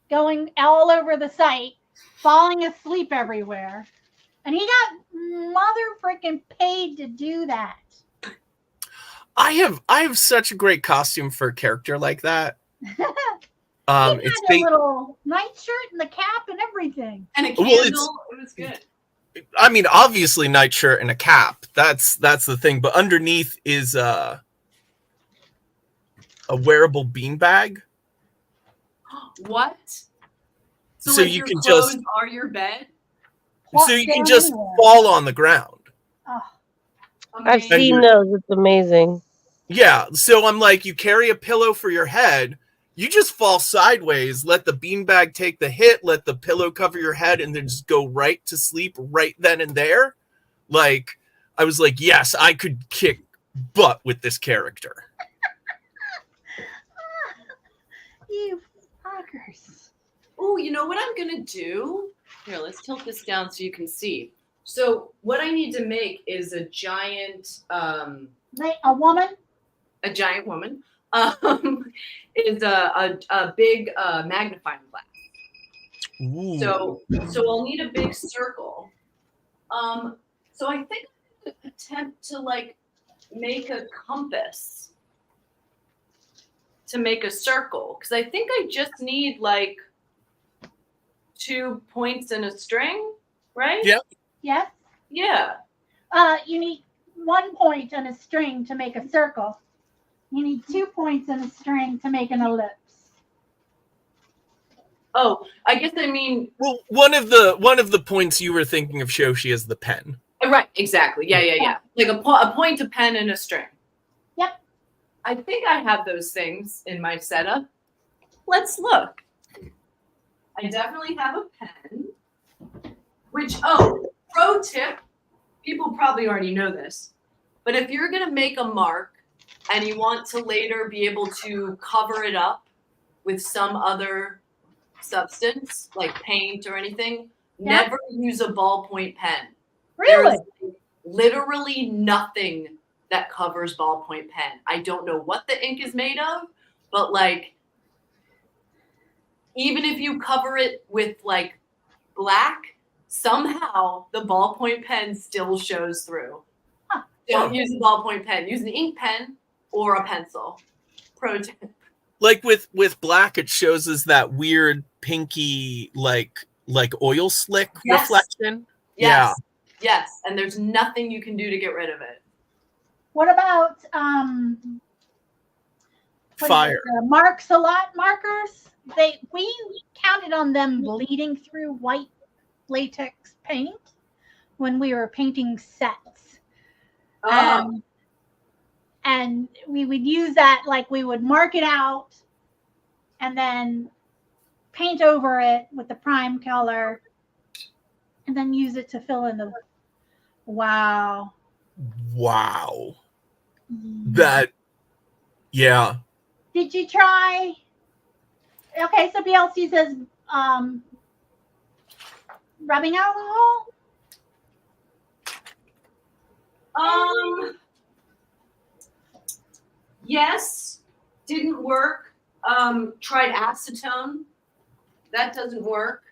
going all over the site, falling asleep everywhere. And he got mother freaking paid to do that. I have such a great costume for a character like that. He had It's a little nightshirt and the cap and everything. And a Well, candle. It was good. I mean, obviously nightshirt and a cap. That's the thing. But underneath is a wearable beanbag. What? So So like you your can clothes just are your bed? Plop so you can down just anywhere. fall on the ground. Oh, I've Amazing. seen those. It's amazing. Yeah. So I'm like, you carry a pillow for your head. You just fall sideways, let the beanbag take the hit, let the pillow cover your head, and then just go right to sleep right then and there. Like, I was like, yes, I could kick butt with this character. you fuckers. Oh, you know what I'm gonna do? Here, let's tilt this down so you can see. So what I need to make is a giant Like a woman? woman. Is a big magnifying glass. Ooh. So I'll need a big circle. So I think I'm gonna attempt to like make a compass to make a circle, because I think I just need like 2 points and a string, right? Yeah. Yes. Yeah. You need 1 point and a string to make a circle. You need 2 points and a string to make an ellipse. Oh, I guess I mean Well, one of the points you were thinking of Shoshi is the pen. right, exactly. Yeah. Like a point, a pen, and a string. Yep. I think I have those things in my setup. Let's look. I definitely have a pen. Which, pro tip, people probably already know this, but if you're gonna make a mark and you want to later be able to cover it up with some other substance, like paint or anything, never use a ballpoint pen. Really? There's literally nothing that covers ballpoint pen. I don't know what the ink is made of, but like, even if you cover it with like black, somehow the ballpoint pen still shows through. Huh. Don't use a ballpoint pen. Use an ink pen or a pencil. Pro tip. Like with black, it shows us that weird pinky like oil slick Yes. reflection. Yes. Yes. And there's nothing you can do to get rid of it. What about Fire. marks a lot markers? We counted on them bleeding through white latex paint when we were painting sets. And we would use that, like we would mark it out and then paint over it with the prime color and then use it to fill in the wow. That, yeah. Did you try? Okay, so BLC says rubbing alcohol. Yes, didn't work. Tried acetone. That doesn't work.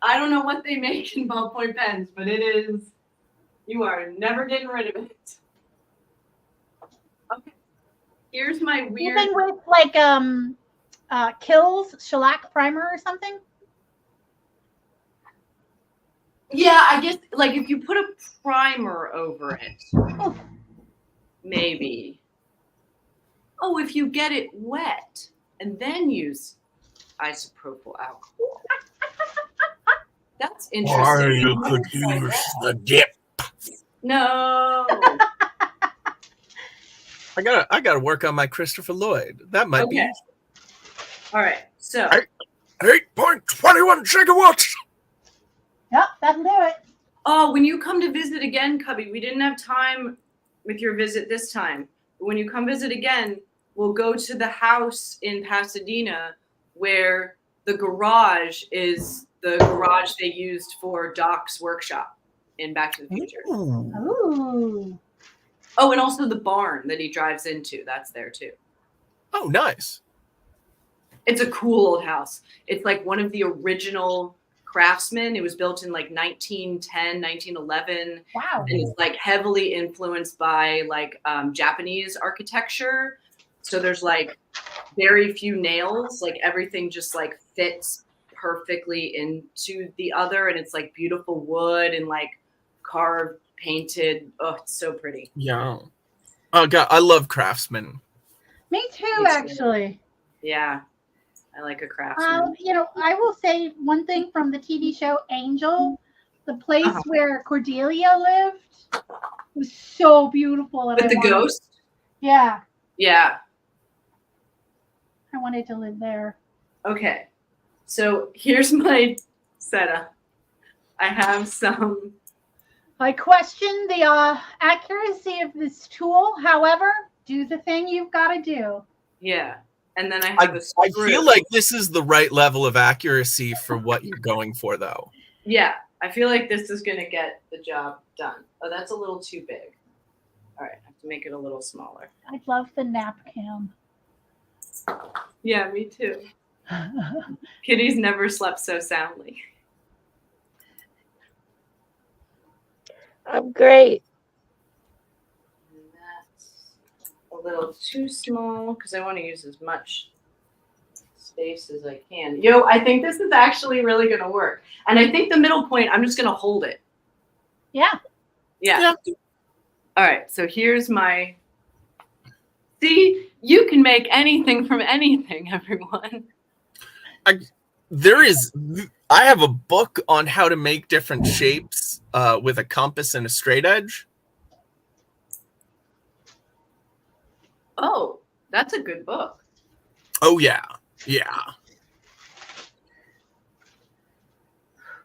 I don't know what they make in ballpoint pens, but it is, you are never getting rid of it. Okay. Here's my weird. Even with like Kills shellac primer or something. Yeah, I guess like if you put a primer over it, maybe. Oh, if you get it wet and then use isopropyl alcohol. That's interesting. Or you could use the dip. No. I gotta work on my Christopher Lloyd. That might be Okay. All right. So 8.21 gigawatts. Yep, that'll do it. oh, when you come to visit again, Cubby, we didn't have time with your visit this time. But when you come visit again, we'll go to the house in Pasadena where the garage is the garage they used for Doc's workshop in Back to the Future. Ooh. Oh, and also the barn that he drives into. That's there too. Oh, nice. It's a cool old house. It's like one of the original Craftsman. It was built in like 1910, 1911. Wow. And it's like heavily influenced by like Japanese architecture. So there's like very few nails, like everything just like fits perfectly into the other, and it's like beautiful wood and like carved, painted. Oh, it's so pretty. Yeah. Oh god, I love Craftsman. Me too, Me too. actually. Yeah, I like a craftsman. You know, I will say one thing from the TV show Angel, the place where Cordelia lived was so beautiful. And With the ghost? Yeah, Yeah. I wanted to live there. Okay. So here's my setup. I have some. I question the accuracy of this tool. However, do the thing you've got to do. Yeah. And then I I have a screw. feel like this is the right level of accuracy for what you're going for, though. Yeah. I feel like this is going to get the job done. Oh, that's a little too big. All right. I have to make it a little smaller. I'd love the nap cam. Yeah, me too. Kitty's never slept so soundly. I'm great. And that's a little too small because I want to use as much space as I can. Yo, I think this is actually really going to work. And I think the middle point, I'm just going to hold it. Yeah. Yeah. All right. So here's my. See, you can make anything from anything, everyone. I have a book on how to make different shapes with a compass and a straight edge. Oh, that's a good book. Oh yeah.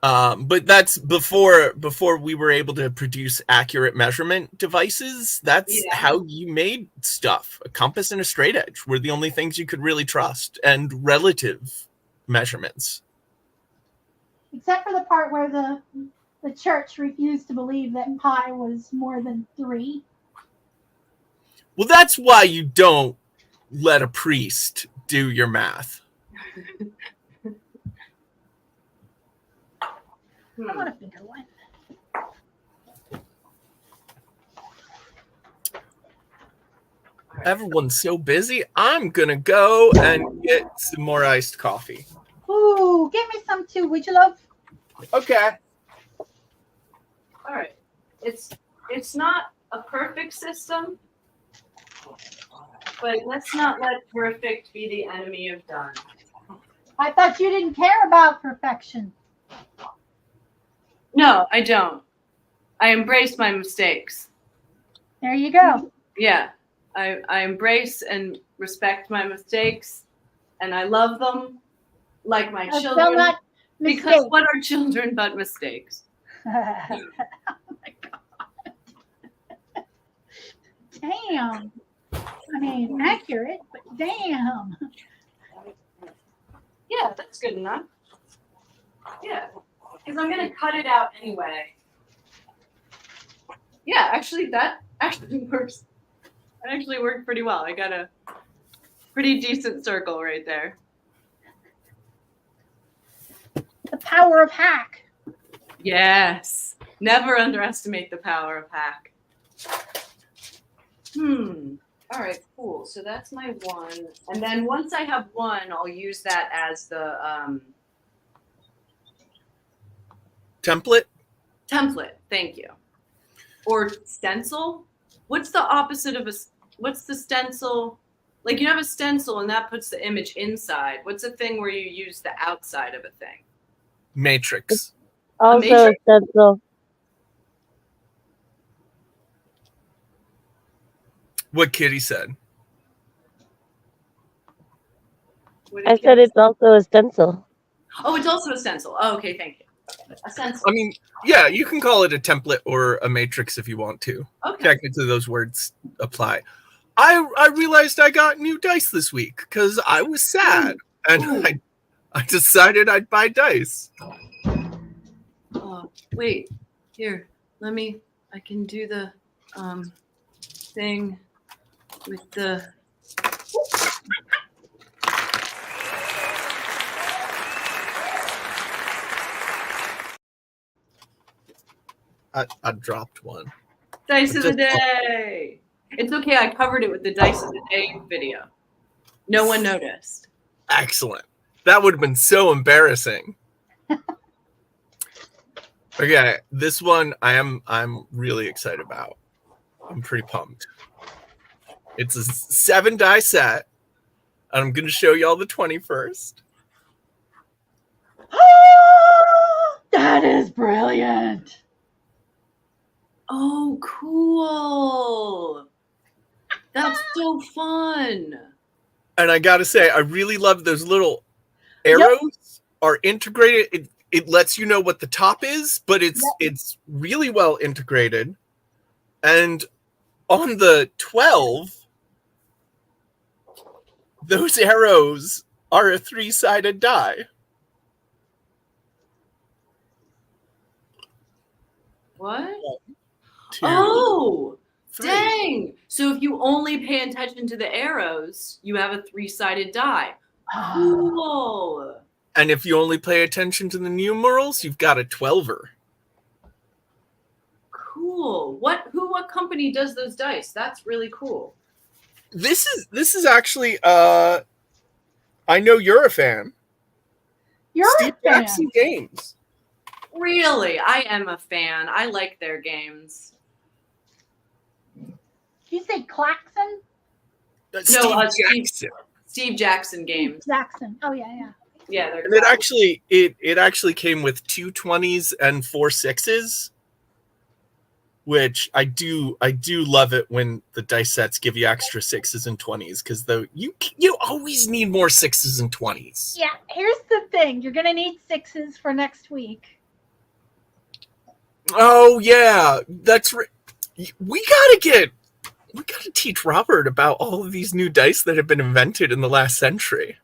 But that's before we were able to produce accurate measurement devices. That's how you made stuff. A compass and a straight edge were the only things you could really trust, and relative measurements. Except for the part where the church refused to believe that pi was more than 3. Well, that's why you don't let a priest do your math. I want a bigger one. Everyone's so busy. I'm gonna go and get some more iced coffee. Ooh, get me some too, would you, love? Okay. All right. It's not a perfect system, but let's not let perfect be the enemy of done. I thought you didn't care about perfection. No, I don't. I embrace my mistakes. There you go. Yeah. I embrace and respect my mistakes, and I love them like my children. Not because what are children but mistakes? Oh my God. Damn. I mean, accurate, but damn. Yeah, that's good enough. Yeah, because I'm going to cut it out anyway. Yeah, actually, that actually works. That actually worked pretty well. I got a pretty decent circle right there. The power of hack. Yes. Never underestimate the power of hack. All right, cool. So that's my one. And then once I have one, I'll use that as the template. Thank you. Or stencil. What's the opposite of what's the stencil? Like you have a stencil and that puts the image inside. What's a thing where you use the outside of a thing? Matrix. Also a stencil. What Kitty said. I said it's also a stencil. Oh, it's also a stencil. Oh, okay, thank you. A stencil. I mean, yeah, you can call it a template or a matrix if you want to. Okay. Technically, those words apply. I realized I got new dice this week because I was sad, and I decided I'd buy dice. Oh, wait. Here, I can do the thing with the. I dropped one. Dice of the day. It's okay. I covered it with the Dice of the Day video. No one noticed. Excellent. That would have been so embarrassing. Okay, this one I'm really excited about. I'm pretty pumped. It's a 7 die set, and I'm going to show y'all the 21st. That is brilliant. Oh, cool. That's so fun. And I got to say, I really love those little arrows are integrated. It lets you know what the top is, but it's really well integrated. And on the 12, those arrows are a 3-sided die. What? 2, Oh, 3. dang. So if you only pay attention to the arrows, you have a 3-sided die. Cool. And if you only pay attention to the numerals, you've got a 12er. Cool. What company does those dice? That's really cool. This is actually I know you're a fan. You're Steve a fan. Jackson Games. Really, I am a fan. I like their games. Did you say Claxon? Steve Jackson. Steve Jackson games. Jackson. Oh yeah. Yeah, they're And it actually came with 2 20s and 4 6s, which I do love it when the dice sets give you extra 6s and 20s, because though you always need more 6s and 20s. Yeah. Here's the thing: you're gonna need 6s for next week. Oh yeah, that's right. We gotta teach Robert about all of these new dice that have been invented in the last century.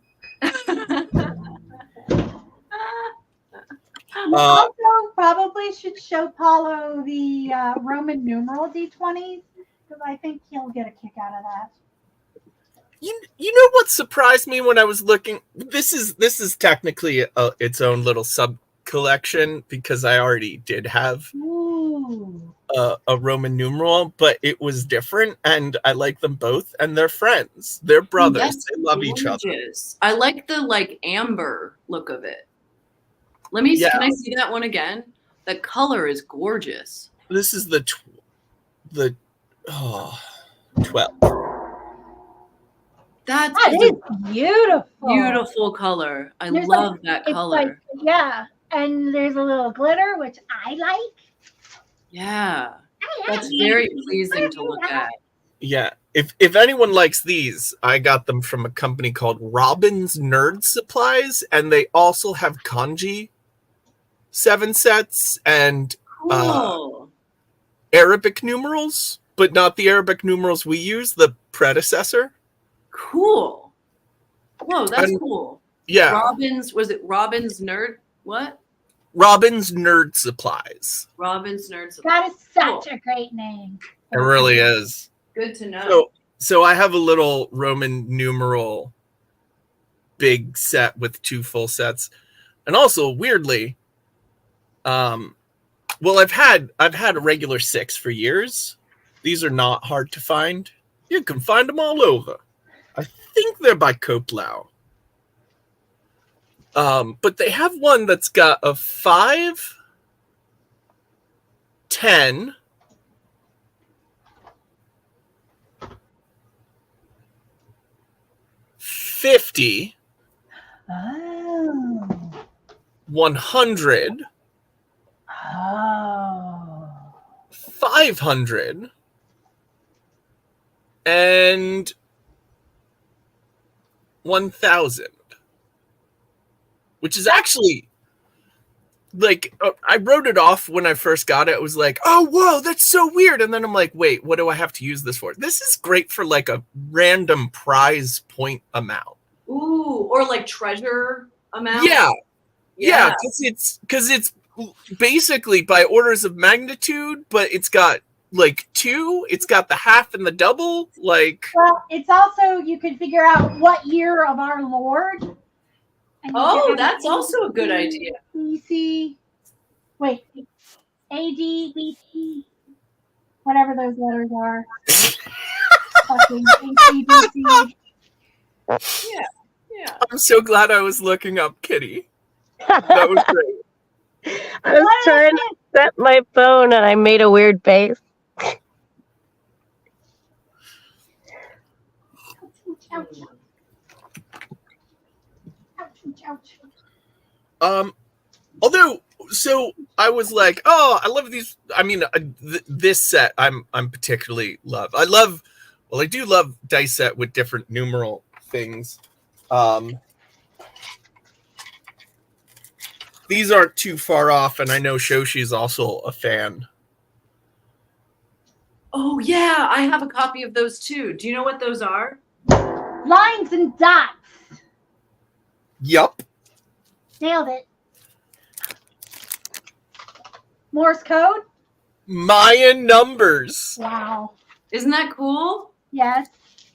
Also, probably should show Paulo the Roman numeral D20s, because I think he'll get a kick out of that. You know what surprised me when I was looking? This is technically its own little sub collection, because I already did have a Roman numeral, but it was different, and I like them both, and they're friends. They're brothers. That's they love each other. gorgeous. I like the amber look of it. Let me see. Can I see that one again? The color is gorgeous. This is the 12. That is beautiful. Beautiful color. I There's love that color. And there's a little glitter, which I like. Yeah. That's very pleasing to look at. Yeah. If anyone likes these, I got them from a company called Robin's Nerd Supplies, and they also have kanji 7 sets and Cool. Arabic numerals, but not the Arabic numerals we use, the predecessor. Cool. Whoa, that's cool. Yeah. Was it Robin's Nerd? What? Robin's Nerd Supplies. Robin's Nerd Supplies. That is such a great name. It really is. Good to know. So I have a little Roman numeral big set with 2 full sets. And also, weirdly, well, I've had a regular 6 for years. These are not hard to find. You can find them all over. I think they're by Koplau. But they have one that's got a 5, 10, 50, 100, 500, and 1,000, which is actually like, I wrote it off when I first got it. It was like, oh, whoa, that's so weird. And then I'm like, wait, what do I have to use this for? This is great for like a random prize point amount. Ooh, or like treasure amount. Yeah, because it's basically by orders of magnitude, but it's got like 2. It's got the half and the double. Like, well, it's also, you can figure out what year of our Lord. Oh, that's also a good idea. BC, wait, AD, BC, whatever those letters are. Fucking AD, BC. Yeah. Yeah. I'm so glad I was looking up Kitty. That was great. I was trying to set my phone and I made a weird face. Although, so I was like, oh, I love these. I mean, this set I'm particularly love. I do love dice set with different numeral things. These aren't too far off, and I know Shoshi's also a fan. Oh yeah, I have a copy of those too. Do you know what those are? Lines and dots. Yup. Nailed it. Morse code? Mayan numbers. Wow. Isn't that cool? Yes.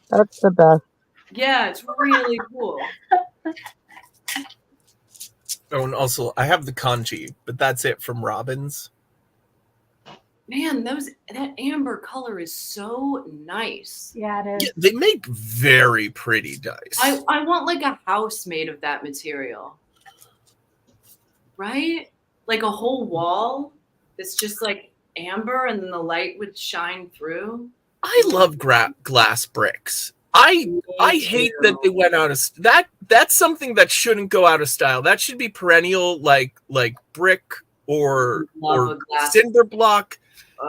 That's the best. Yeah, it's really cool. Oh, and also I have the kanji, but that's it from Robbins. Man, that amber color is so nice. Yeah, it is. Yeah, they make very pretty dice. I want like a house made of that material. Right? Like a whole wall that's just like amber and then the light would shine through. I love glass bricks. I hate that they went out of that's something that shouldn't go out of style. That should be perennial, like brick or cinder block.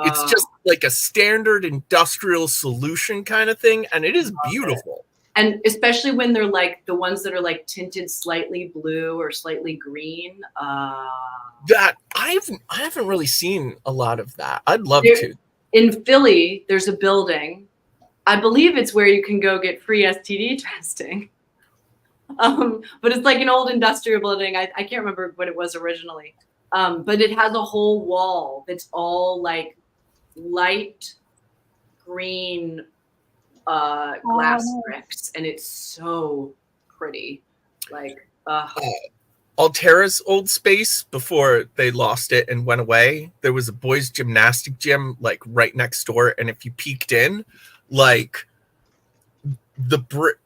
It's just like a standard industrial solution kind of thing, and it is beautiful. And especially when they're like the ones that are like tinted slightly blue or slightly green. That I haven't really seen a lot of that. I'd love to. In Philly, there's a building. I believe it's where you can go get free STD testing. But it's like an old industrial building. I can't remember what it was originally. But it has a whole wall that's all like light green glass bricks, and it's so pretty. Like, Altera's old space, before they lost it and went away, there was a boys' gymnastic gym like right next door, and if you peeked in, like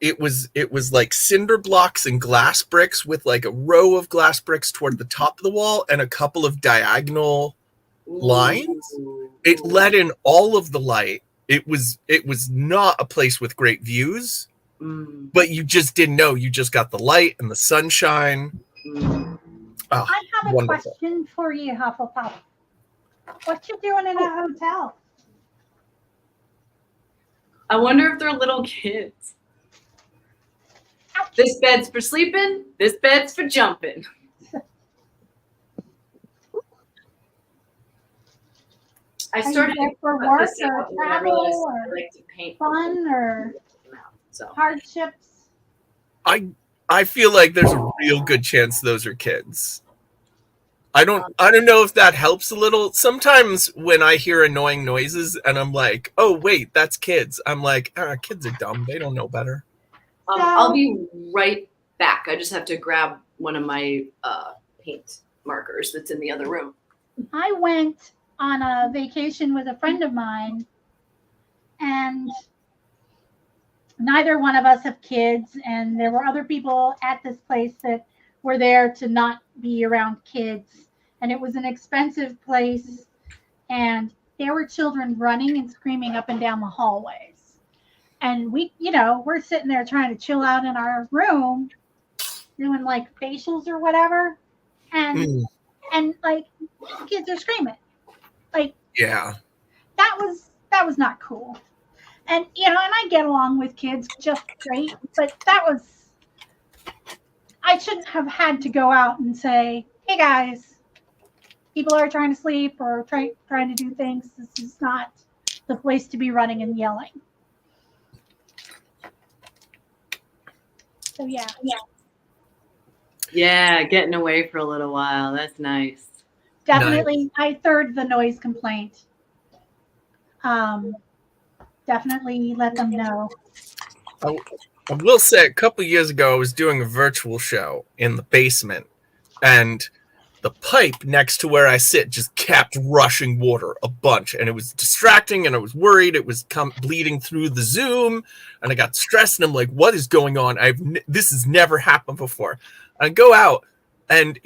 it was like cinder blocks and glass bricks with like a row of glass bricks toward the top of the wall and a couple of diagonal lines. It let in all of the light. It was not a place with great views, but you just didn't know. You just got the light and the sunshine. Oh, I have a wonderful question for you, Hufflepuff. What you doing in a hotel? I wonder if they're little kids. This bed's for sleeping. This bed's for jumping. I started for work or travel travel I like to paint fun or so. hardships? I feel like there's a real good chance those are kids. I don't know if that helps a little. Sometimes when I hear annoying noises and I'm like, oh wait, that's kids. I'm like, kids are dumb. They don't know better. I'll be right back. I just have to grab one of my paint markers that's in the other room. I went on a vacation with a friend of mine, and neither one of us have kids, and there were other people at this place that were there to not be around kids, and it was an expensive place, and there were children running and screaming up and down the hallways, and we're sitting there trying to chill out in our room doing like facials or whatever, and like kids are screaming. Like, yeah, that was not cool. And and I get along with kids just great, but I shouldn't have had to go out and say, hey guys, people are trying to sleep or trying to do things. This is not the place to be running and yelling. So yeah, getting away for a little while. That's nice. Definitely, I third the noise complaint. Definitely let them know. I will say, a couple of years ago, I was doing a virtual show in the basement, and the pipe next to where I sit just kept rushing water a bunch, and it was distracting, and I was worried it was bleeding through the Zoom, and I got stressed, and I'm like, what is going on? This has never happened before. I go out, and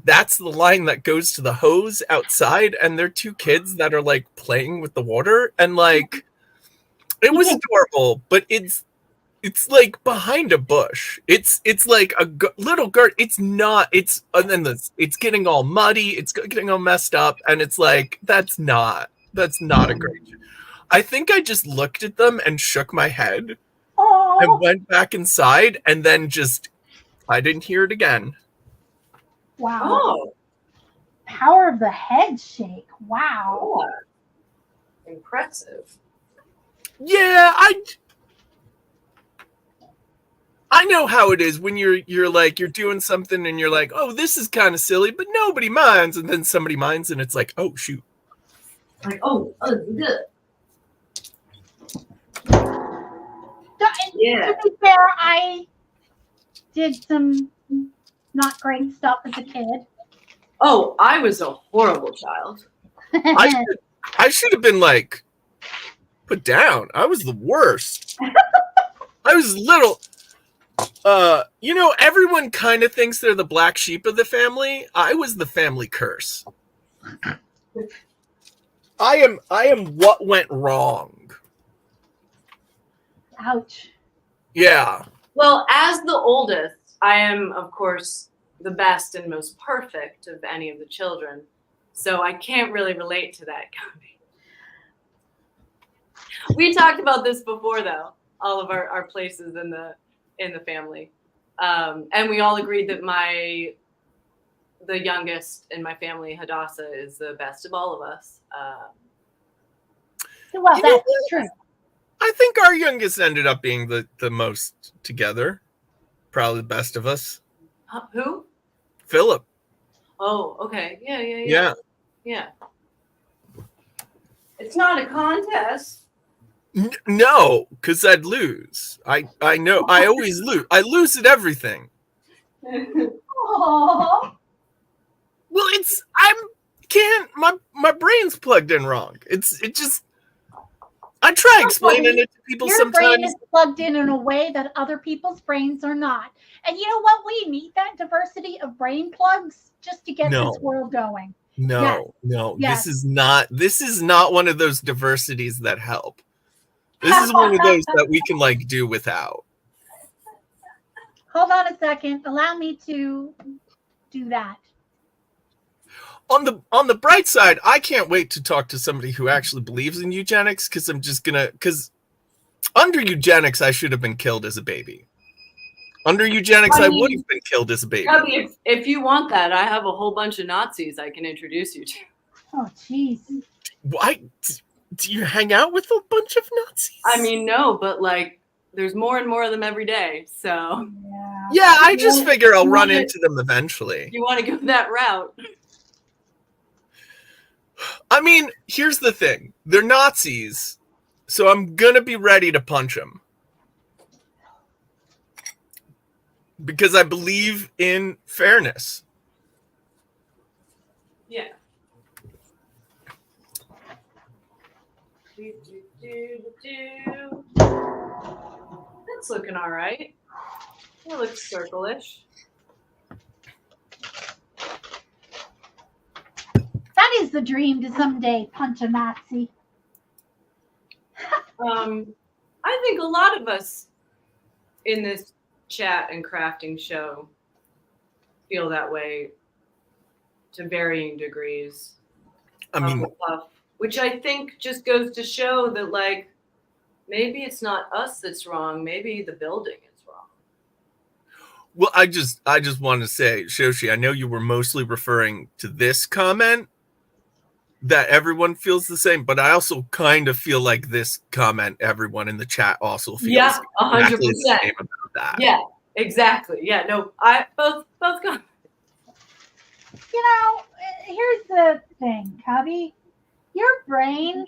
that's the line that goes to the hose outside, and there are 2 kids that are like playing with the water, and like it was adorable, but it's like behind a bush. It's like a little garden. It's not. It's and then it's getting all muddy. It's getting all messed up, and it's like that's not a great. I think I just looked at them and shook my head and went back inside, and then I didn't hear it again. Wow. Oh, Power of the head shake. Wow. impressive. Yeah, I know how it is when you're like you're doing something and you're like, oh, this is kind of silly, but nobody minds, and then somebody minds, and it's like, oh shoot. Like, good. Yeah. To be fair, I did some not great stuff as a kid. Oh, I was a horrible child. I should have been like put down. I was the worst. I was little. Everyone kind of thinks they're the black sheep of the family. I was the family curse. I am what went wrong. Ouch. Yeah. Well, as the oldest, I am, of course, the best and most perfect of any of the children. So I can't really relate to that, Cody. We talked about this before, though, all of our places in the family. And we all agreed that the youngest in my family, Hadassah, is the best of all of us. Well, that's true. I think our youngest ended up being the most together. Probably the best of us. Who? Philip. Oh, okay. Yeah. It's not a contest. No, because I'd lose. I know. I always lose. I lose at everything. Aww. Well, my brain's plugged in wrong. It just. I try explaining it to people Your sometimes. brain is plugged in a way that other people's brains are not. And you know what? We need that diversity of brain plugs just to get this world going. No. Yes. This is not one of those diversities that help. This is one of those that we can like do without. Hold on a second. Allow me to do that. On the bright side, I can't wait to talk to somebody who actually believes in eugenics, because under eugenics I should have been killed as a baby. Under eugenics, I would have been killed as a baby. If you want that, I have a whole bunch of Nazis I can introduce you to. Oh, jeez. Why? Do you hang out with a bunch of Nazis? I mean, no, but like, there's more and more of them every day. So yeah, I just figure I'll run into them eventually. You want to go that route? I mean, here's the thing. They're Nazis, so I'm going to be ready to punch them. Because I believe in fairness. Yeah. That's looking all right. That looks circle-ish. That is the dream, to someday punch a Nazi. I think a lot of us in this chat and crafting show feel that way to varying degrees. I mean, which I think just goes to show that, like, maybe it's not us that's wrong. Maybe the building is wrong. Well, I just want to say, Shoshi, I know you were mostly referring to this comment, that everyone feels the same, but I also kind of feel like this comment, everyone in the chat also feels 100% exactly the same about that. Yeah, exactly. Yeah, no, both comments. You know, here's the thing, Cubby. Your brain,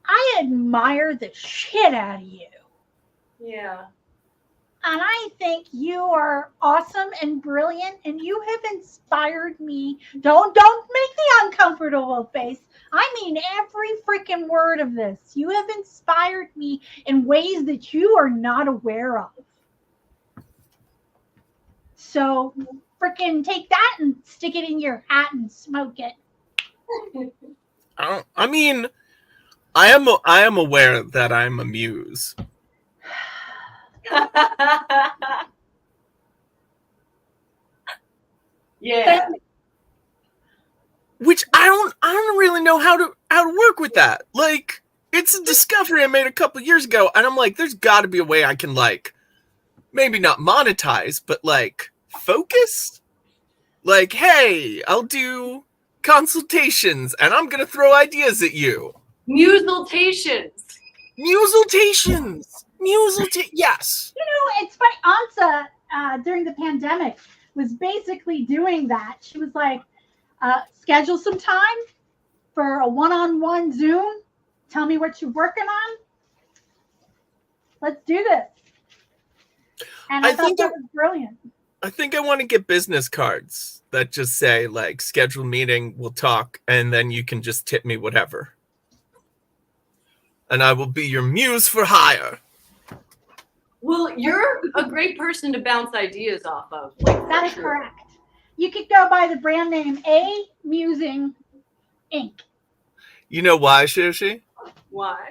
I admire the shit out of you. Yeah. And I think you are awesome and brilliant, and you have inspired me. Don't make the uncomfortable face. I mean every freaking word of this. You have inspired me in ways that you are not aware of. So freaking take that and stick it in your hat and smoke it. I mean, I am aware that I'm a muse. Yeah. Which I don't really know how to work with that. Like, it's a discovery I made a couple years ago, and I'm like, there's got to be a way I can, like, maybe not monetize, but like focus. Like, hey, I'll do consultations, and I'm gonna throw ideas at you. Musultations. Yes. You know, it's funny. Ansa, during the pandemic, was basically doing that. She was like, schedule some time for a one-on-one Zoom. Tell me what you're working on. Let's do this. And I thought that was brilliant. I think I want to get business cards that just say, like, schedule meeting, we'll talk, and then you can just tip me whatever. And I will be your muse for hire. Well, you're a great person to bounce ideas off of. Like, that is correct. You could go by the brand name A Musing Inc. You know why, Shushi? Why?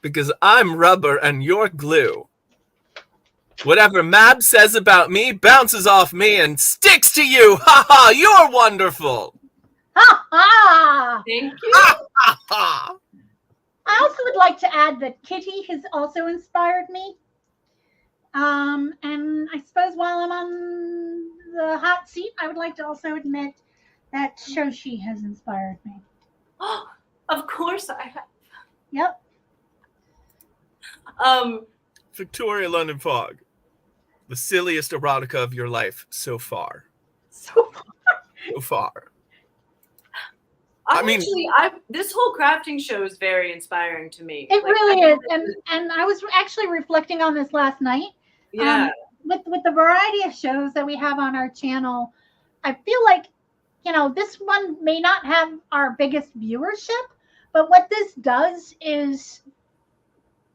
Because I'm rubber and you're glue. Whatever Mab says about me bounces off me and sticks to you. Ha ha, you're wonderful. Ha ha! Thank you. Ha ha ha! I also would like to add that Kitty has also inspired me. And I suppose while I'm on the hot seat, I would like to also admit that Shoshi has inspired me. Of course I have. Yep. Victoria London Fog. The silliest erotica of your life so far. So far. This whole crafting show is very inspiring to me. It really is. And I was actually reflecting on this last night. Yeah. With the variety of shows that we have on our channel, I feel like, you know, this one may not have our biggest viewership, but what this does is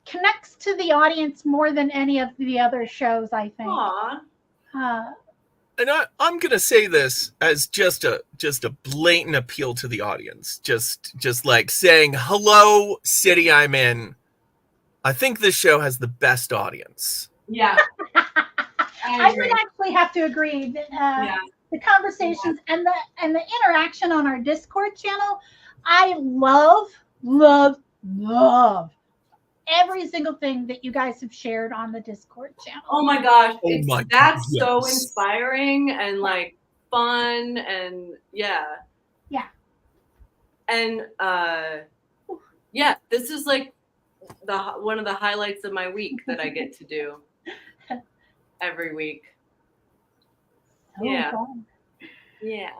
connects to the audience more than any of the other shows, I think. Aww. And I'm gonna say this as just a blatant appeal to the audience. Just like saying, hello, city I'm in. I think this show has the best audience. Yeah. I would actually have to agree that the conversations and the interaction on our Discord channel, I love every single thing that you guys have shared on the Discord channel. Oh my gosh. That's yes. so inspiring and like fun and yeah. Yeah. And this is like one of the highlights of my week that I get to do every week. So yeah. fun. Yeah.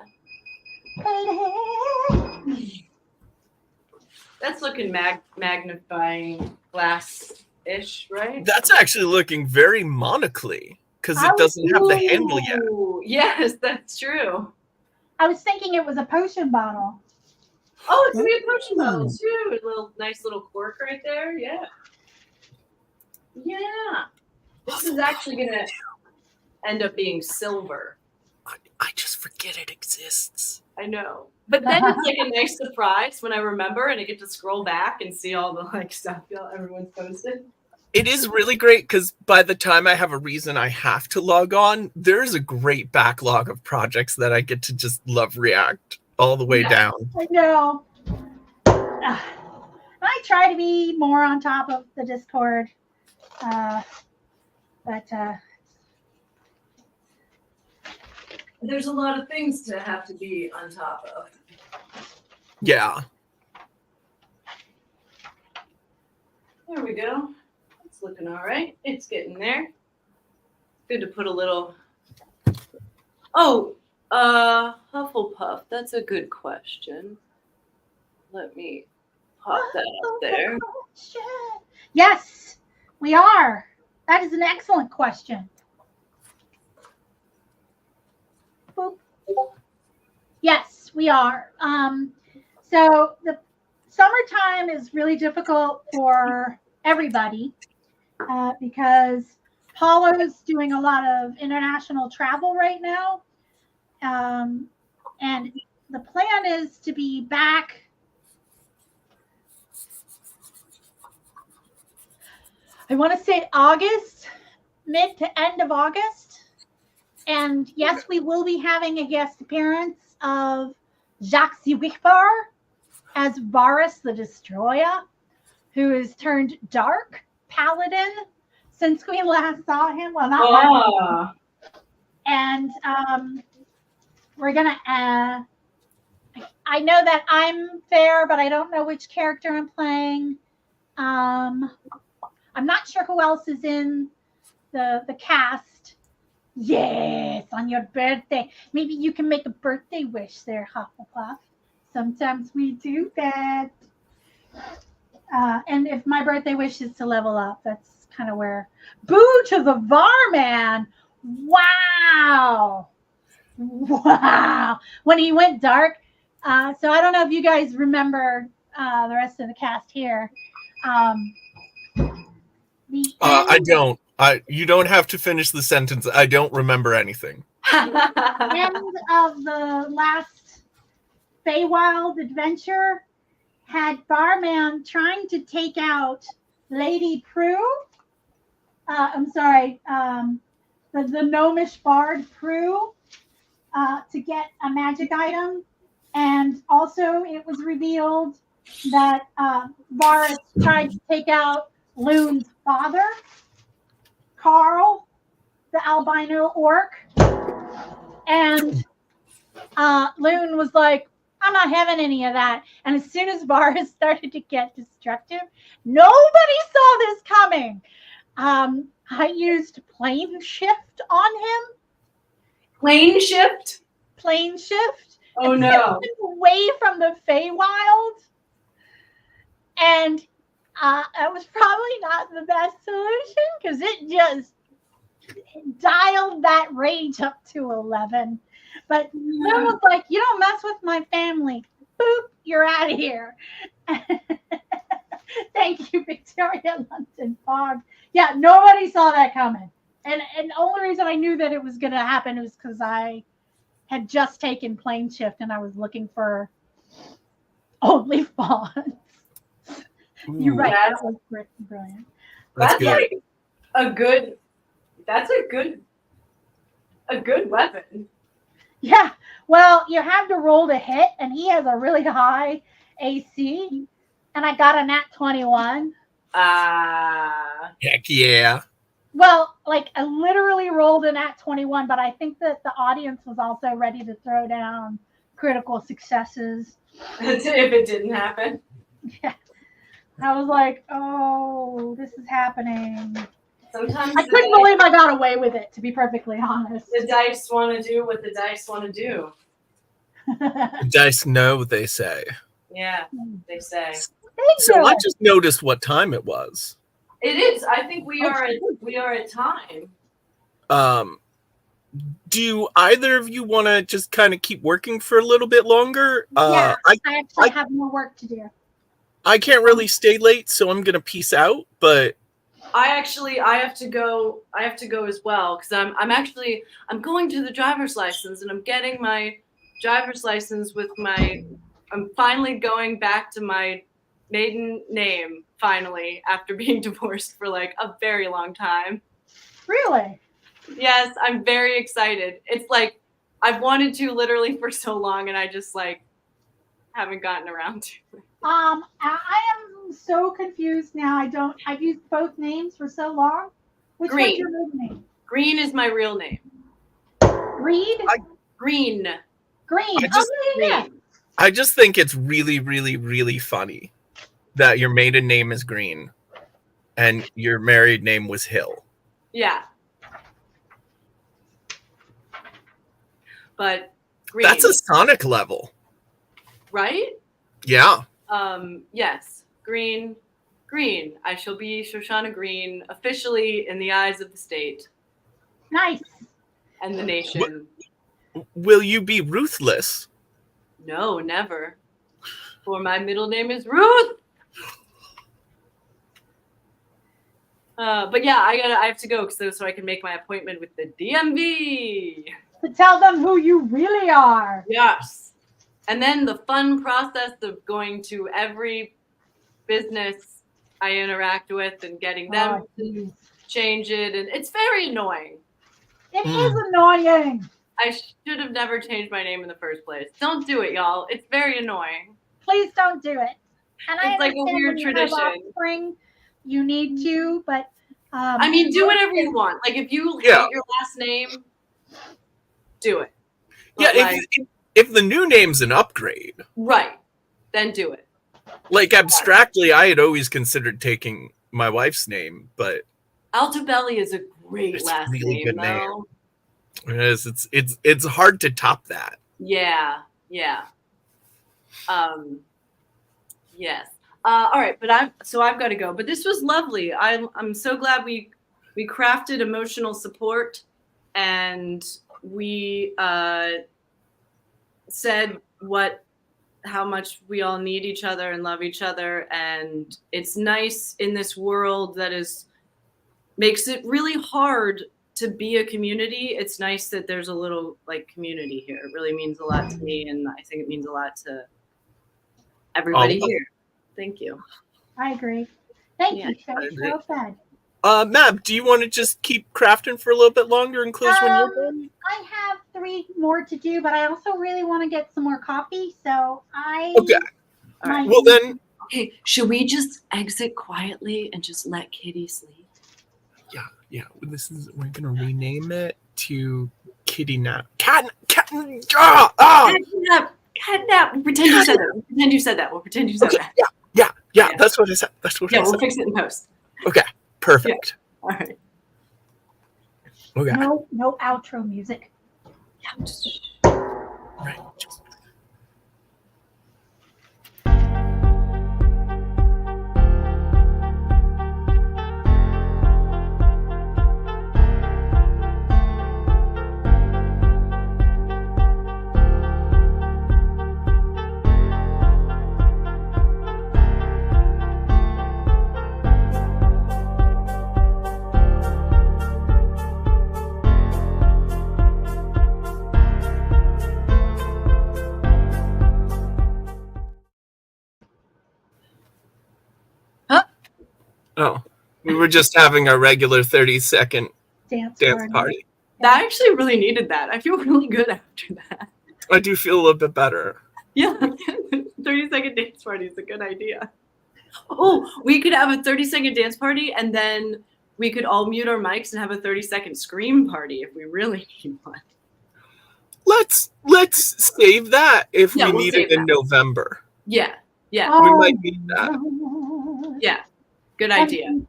That's looking magnifying glass-ish, right? That's actually looking very monocly because it doesn't have the handle yet. Yes, that's true. I was thinking it was a potion bottle. Oh, it's gonna be a potion bottle too. A nice little cork right there. Yeah. Yeah. This is actually gonna end up being silver. I just forget it exists. I know. But then it's like a nice surprise when I remember and I get to scroll back and see all the like stuff everyone's posted. It is really great because by the time I have a reason I have to log on, there's a great backlog of projects that I get to just love react all the way down. I know. I try to be more on top of the Discord. But there's a lot of things to have to be on top of. Yeah. There we go. It's looking all right. It's getting there. Good to put a little. Oh, Hufflepuff. That's a good question. Let me pop that up there. Yes, we are. That is an excellent question. Yes, we are. So the summertime is really difficult for everybody because Paulo's doing a lot of international travel right now. And the plan is to be back. I want to say August, mid to end of August. And yes, we will be having a guest appearance of Jacques Wichbar as Varus the Destroyer, who has turned dark paladin since we last saw him. Well, not last. And we're gonna. I know that I'm fair, but I don't know which character I'm playing. I'm not sure who else is in the cast. Yes, on your birthday. Maybe you can make a birthday wish there, Hufflepuff. Sometimes we do that. And if my birthday wish is to level up, that's kind of where. Boo to the Varman! Wow! Wow! When he went dark. So I don't know if you guys remember the rest of the cast here. I don't. You don't have to finish the sentence. I don't remember anything. End of the last Feywild adventure had Barman trying to take out Lady Prue. I'm sorry, the gnomish bard Prue to get a magic item. And also it was revealed that Varus tried to take out Loon's father, Carl, the albino orc. And Loon was like, I'm not having any of that. And as soon as Varus started to get destructive, nobody saw this coming. I used plane shift on him. Plane shift? Plane shift. Oh no. Away from the Feywild. And it was probably not the best solution because it just dialed that rage up to 11. But Lynn was like, you don't mess with my family. Boop, you're out of here. Thank you, Victoria London Fog. Yeah, nobody saw that coming. And the only reason I knew that it was going to happen was because I had just taken plane shift and I was looking for only fawns. You're right. That was brilliant. That's like a good. That's a good weapon. Yeah. Well, you have to roll to hit, and he has a really high AC, and I got a nat 21. Heck yeah. Well, like I literally rolled a nat 21, but I think that the audience was also ready to throw down critical successes. If it didn't happen. Yeah. I was like, oh, this is happening. Sometimes I couldn't believe I got away with it, to be perfectly honest. The dice want to do what the dice want to do. The dice know, they say. Yeah, they say. So I just noticed what time it was. It is. I think we are at time. Do either of you want to just kind of keep working for a little bit longer? Yeah, I actually have more work to do. I can't really stay late, so I'm gonna peace out. But I have to go as well because I'm going to the driver's license and I'm getting my driver's license with I'm finally going back to my maiden name finally after being divorced for like a very long time. Really? Yes, I'm very excited. It's like I've wanted to literally for so long and I just like haven't gotten around to it. I am so confused now. I've used both names for so long. Which one's your middle name? Green is my real name. Reed? Green. Green. I just think it's really, really, really funny that your maiden name is Green and your married name was Hill. Yeah. But Green. That's a Sonic level. Right? Yeah. Yes. Green. I shall be Shoshana Green, officially in the eyes of the state. Nice. And the nation. Will you be ruthless? No, never. For my middle name is Ruth. But yeah, I have to go so I can make my appointment with the DMV. To tell them who you really are. Yes. And then the fun process of going to every business I interact with and getting them to change it. And it's very annoying. It is annoying. I should have never changed my name in the first place. Don't do it, y'all. It's very annoying. Please don't do it. And It's like a weird when you have tradition. offspring, you need to, but I mean, do whatever you want. Like, if you hate your last name, do it. Yeah, But, like, if the new name's an upgrade. right, then do it. Like, abstractly, I had always considered taking my wife's name, but Altobelli is a great it's last a really name, good though. name. It's hard to top that. Yeah. Yes. All right, but I've got to go. But this was lovely. I'm so glad we crafted emotional support, and we said how much we all need each other and love each other, and it's nice in this world that makes it really hard to be a community. It's nice that there's a little like community here. It really means a lot to me, and I think it means a lot to everybody here. Thank you. I agree. Thank Yeah, you. So sad. Mab, do you want to just keep crafting for a little bit longer and close when you're done? I have 3 more to do, but I also really want to get some more coffee. So Okay. All right. Well then. Okay, should we just exit quietly and just let Kitty sleep? Yeah. We're gonna rename it to Kitty Nap. Catnap. Catnap. We'll pretend you said that. We'll pretend you said that. Yeah. That's what I said. Yeah, we'll fix it in post. Okay. Perfect. All right. Okay. no outro music. Yeah, just. Right. Oh, we were just having a regular 30-second Dance party. That actually really needed that. I feel really good after that. I do feel a little bit better. Yeah, 30-second dance party is a good idea. Oh, we could have a 30-second dance party, and then we could all mute our mics and have a 30-second scream party if we really need one. Let's save that if Yeah, we we'll need save it in that. November. Yeah. We might need that. Yeah. Good idea.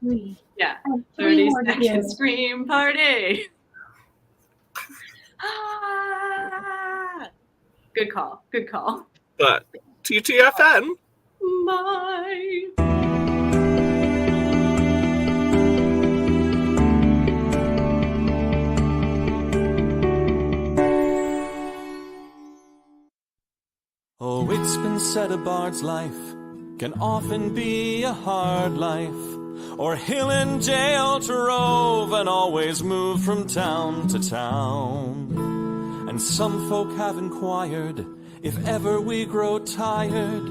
Yeah. 30-second scream party. Good call. But TTFN. Bye. Oh, it's been said a bard's life can often be a hard life, or hill and jail to rove and always move from town to town. And some folk have inquired if ever we grow tired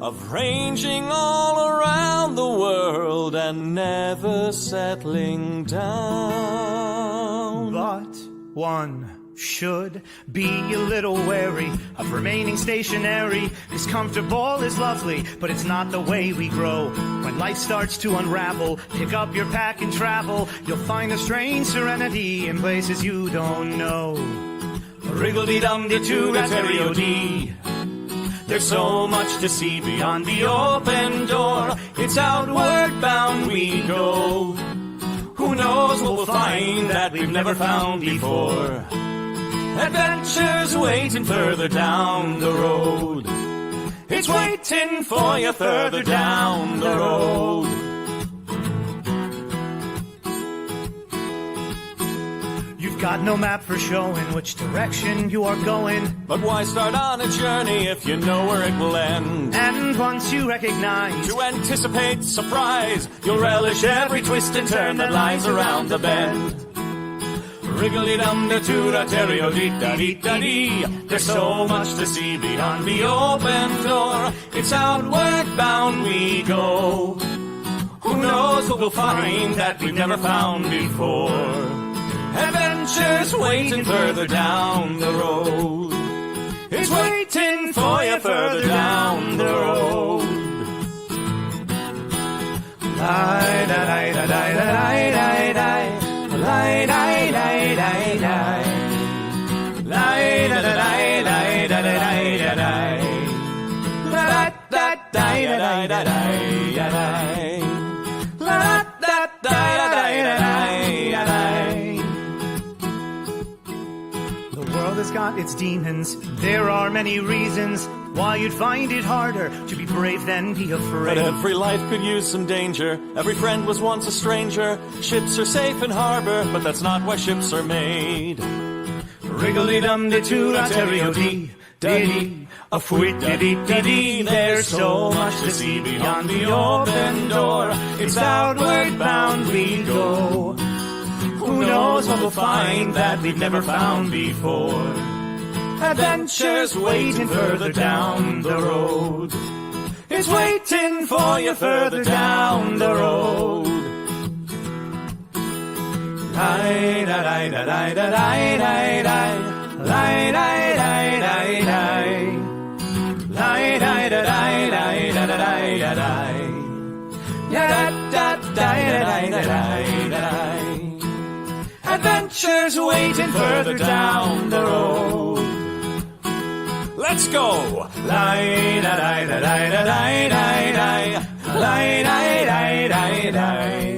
of ranging all around the world and never settling down. But one should be a little wary of remaining stationary, 'cause comfortable is lovely, but it's not the way we grow. When life starts to unravel, pick up your pack and travel. You'll find a strange serenity in places you don't know. Wriggle-dee-dum-dee-doo-da-terry-o-dee. There's so much to see beyond the open door. It's outward bound we go. Who knows what we'll find that we've never found before. Adventures waiting further down the road. It's waiting for you further down the road. You You've got no map for showing which direction you are going. But why start on a journey if you know where it will end? And once you recognize, To anticipate surprise, you'll relish every twist and turn that lies around the bend. Wriggly-dum-da-doo-da-terrio-dee-da-dee-da-dee. There's so much to see beyond the open door. It's outward bound we go. Who knows what we'll find that we've never found before? Adventures waiting further down the road. It's waiting for you further down the road. the world has got its demons. There are many reasons why you'd find it harder to be brave than be But afraid. every life could use some danger. Every friend was once a stranger. Ships are safe in harbor, but that's not why ships are made. Wriggly-dum-da-doo-da-terrio-dee-da-dee. A fwit-da-dee-da-dee. There's so much to see beyond the open door. It's outward bound we go. Who knows what we'll find that we've never found before? Adventures waiting further down the road. It's waiting for you further down the road. Adventures waiting further down the road. Let's go! Lie, da, da, da, da, da, da, da, da. Lie, da, da, da, da, da.